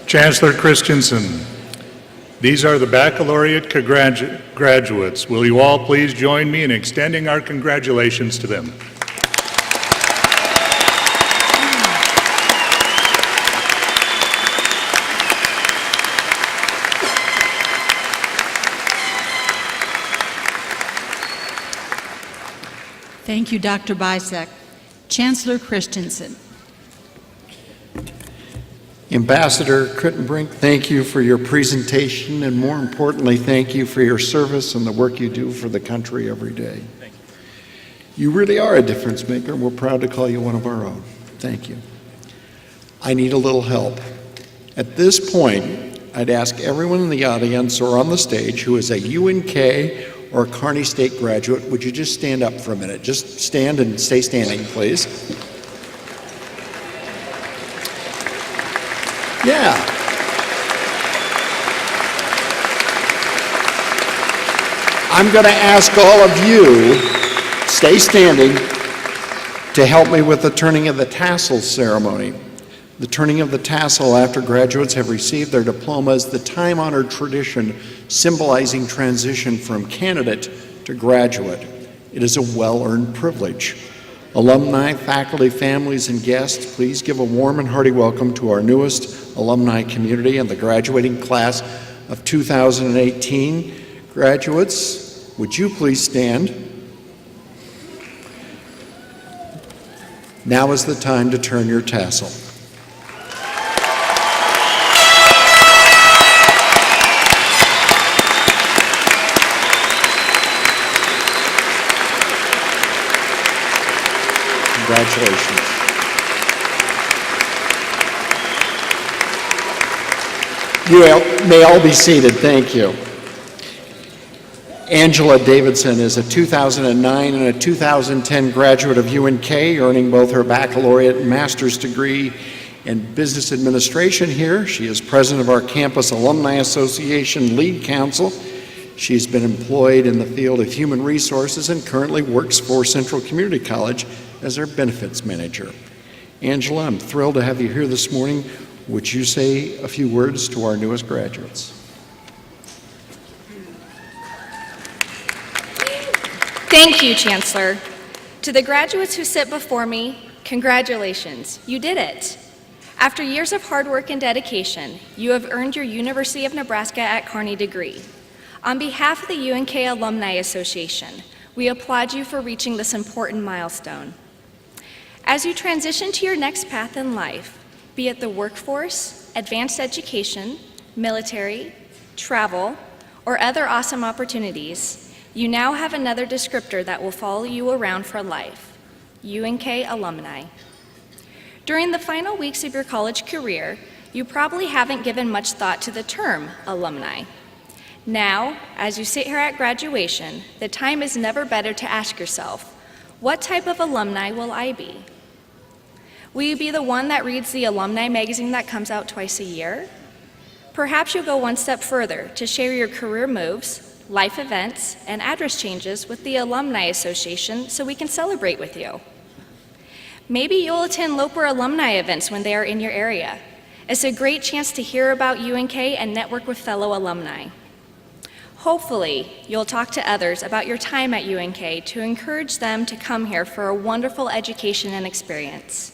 Chancellor Christensen, these are the baccalaureate graduates. Will you all please join me in extending our congratulations to them? Thank you, Dr. Bisek. Chancellor Christensen. Ambassador Krittenbrink, thank you for your presentation, and more importantly, thank you for your service and the work you do for the country every day. Thank you. You really are a difference maker, and we're proud to call you one of our own. Thank you. I need a little help. At this point, I'd ask everyone in the audience or on the stage who is a UNK or a Kearney State graduate, would you just stand up for a minute? Just stand and stay standing, please. Yeah. I'm going to ask all of you, stay standing, to help me with the turning of the tassel ceremony. The turning of the tassel after graduates have received their diplomas, the time-honored tradition symbolizing transition from candidate to graduate. It is a well-earned privilege. Alumni, faculty, families, and guests, please give a warm and hearty welcome to our newest alumni community and the graduating class of 2018. Graduates, Would you please stand? Now is the time to turn your tassel. Congratulations. You may all be seated. Thank you. Angela Davidson is a 2009 and a 2010 graduate of UNK, earning both her baccalaureate and master's degree in business administration here. She is president of our campus Alumni Association Lead Council. She's been employed in the field of human resources and currently works for Central Community College as their benefits manager. Angela, I'm thrilled to have you here this morning. Would you say a few words to our newest graduates? Thank you, Chancellor. To the graduates who sit before me, congratulations, you did it. After years of hard work and dedication, you have earned your University of Nebraska at Kearney degree. On behalf of the UNK Alumni Association, we applaud you for reaching this important milestone. As you transition to your next path in life, be it the workforce, advanced education, military, travel, or other awesome opportunities, you now have another descriptor that will follow you around for life, UNK Alumni. During the final weeks of your college career, you probably haven't given much thought to the term alumni. Now, as you sit here at graduation, the time is never better to ask yourself, what type of alumni will I be? Will you be the one that reads the alumni magazine that comes out twice a year? Perhaps you'll go one step further to share your career moves, life events, and address changes with the Alumni Association so we can celebrate with you. Maybe you'll attend Loper alumni events when they are in your area. It's a great chance to hear about UNK and network with fellow alumni. Hopefully, you'll talk to others about your time at UNK to encourage them to come here for a wonderful education and experience.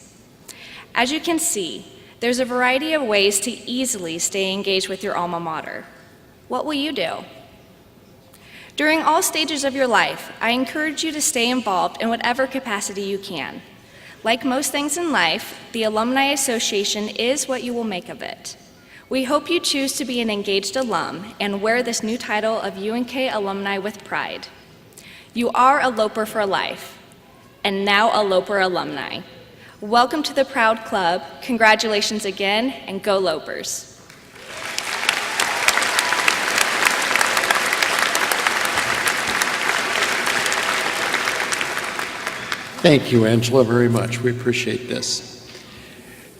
As you can see, there's a variety of ways to easily stay engaged with your alma mater. What will you do? During all stages of your life, I encourage you to stay involved in whatever capacity you can. Like most things in life, the Alumni Association is what you will make of it. We hope you choose to be an engaged alum and wear this new title of UNK Alumni with pride. You are a Loper for life, and now a Loper alumni. Welcome to the proud club. Congratulations again, and go Lopers. Thank you, Angela, very much. We appreciate this.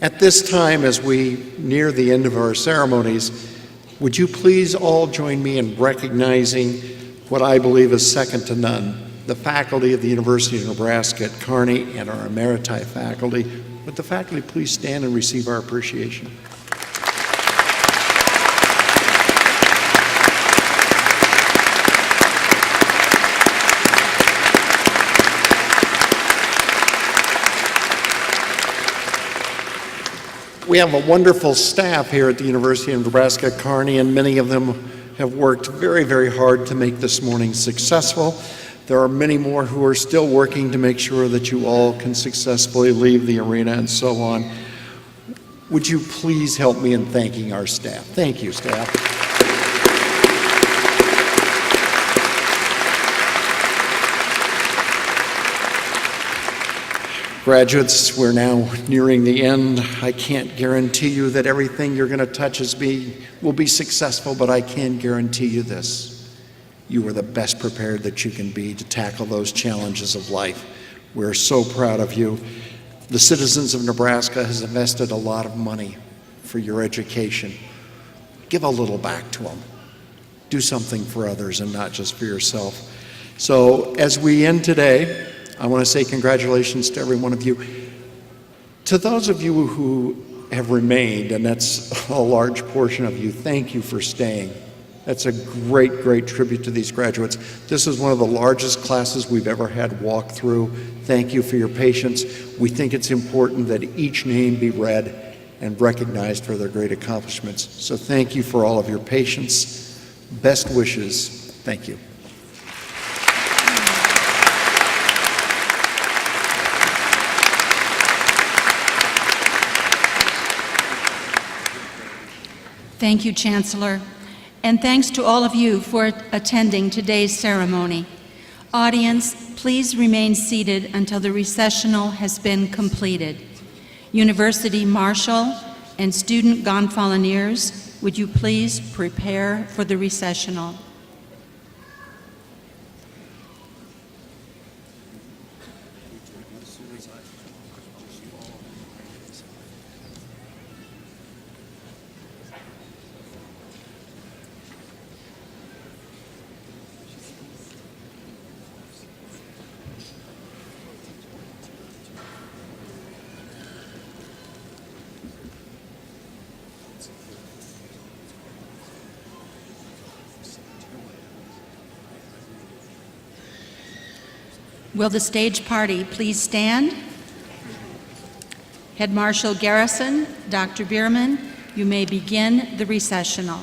At this time, as we near the end of our ceremonies, would you please all join me in recognizing what I believe is second to none, the faculty of the University of Nebraska at Kearney and our emeriti faculty. Would the faculty please stand and receive our appreciation? We have a wonderful staff here at the University of Nebraska at Kearney, and many of them have worked very, very hard to make this morning successful. There are many more who are still working to make sure that you all can successfully leave the arena and so on. Would you please help me in thanking our staff? Thank you, staff. Graduates, we're now nearing the end. I can't guarantee you that everything you're going to touch will be successful, but I can guarantee you this. You are the best prepared that you can be to tackle those challenges of life. We're so proud of you. The citizens of Nebraska has invested a lot of money for your education. Give a little back to them. Do something for others and not just for yourself. So as we end today, I want to say congratulations to every one of you. To those of you who have remained, and that's a large portion of you, thank you for staying. That's a great, great tribute to these graduates. This is one of the largest classes we've ever had walk through. Thank you for your patience. We think it's important that each name be read and recognized for their great accomplishments. So thank you for all of your patience. Best wishes. Thank you. Thank you, Chancellor. And thanks to all of you for attending today's ceremony. Audience, please remain seated until the recessional has been completed. University Marshal and student gonfaloniers, would you please prepare for the recessional? Will the stage party please stand? Head Marshal Garrison, Dr. Bierman, you may begin the recessional.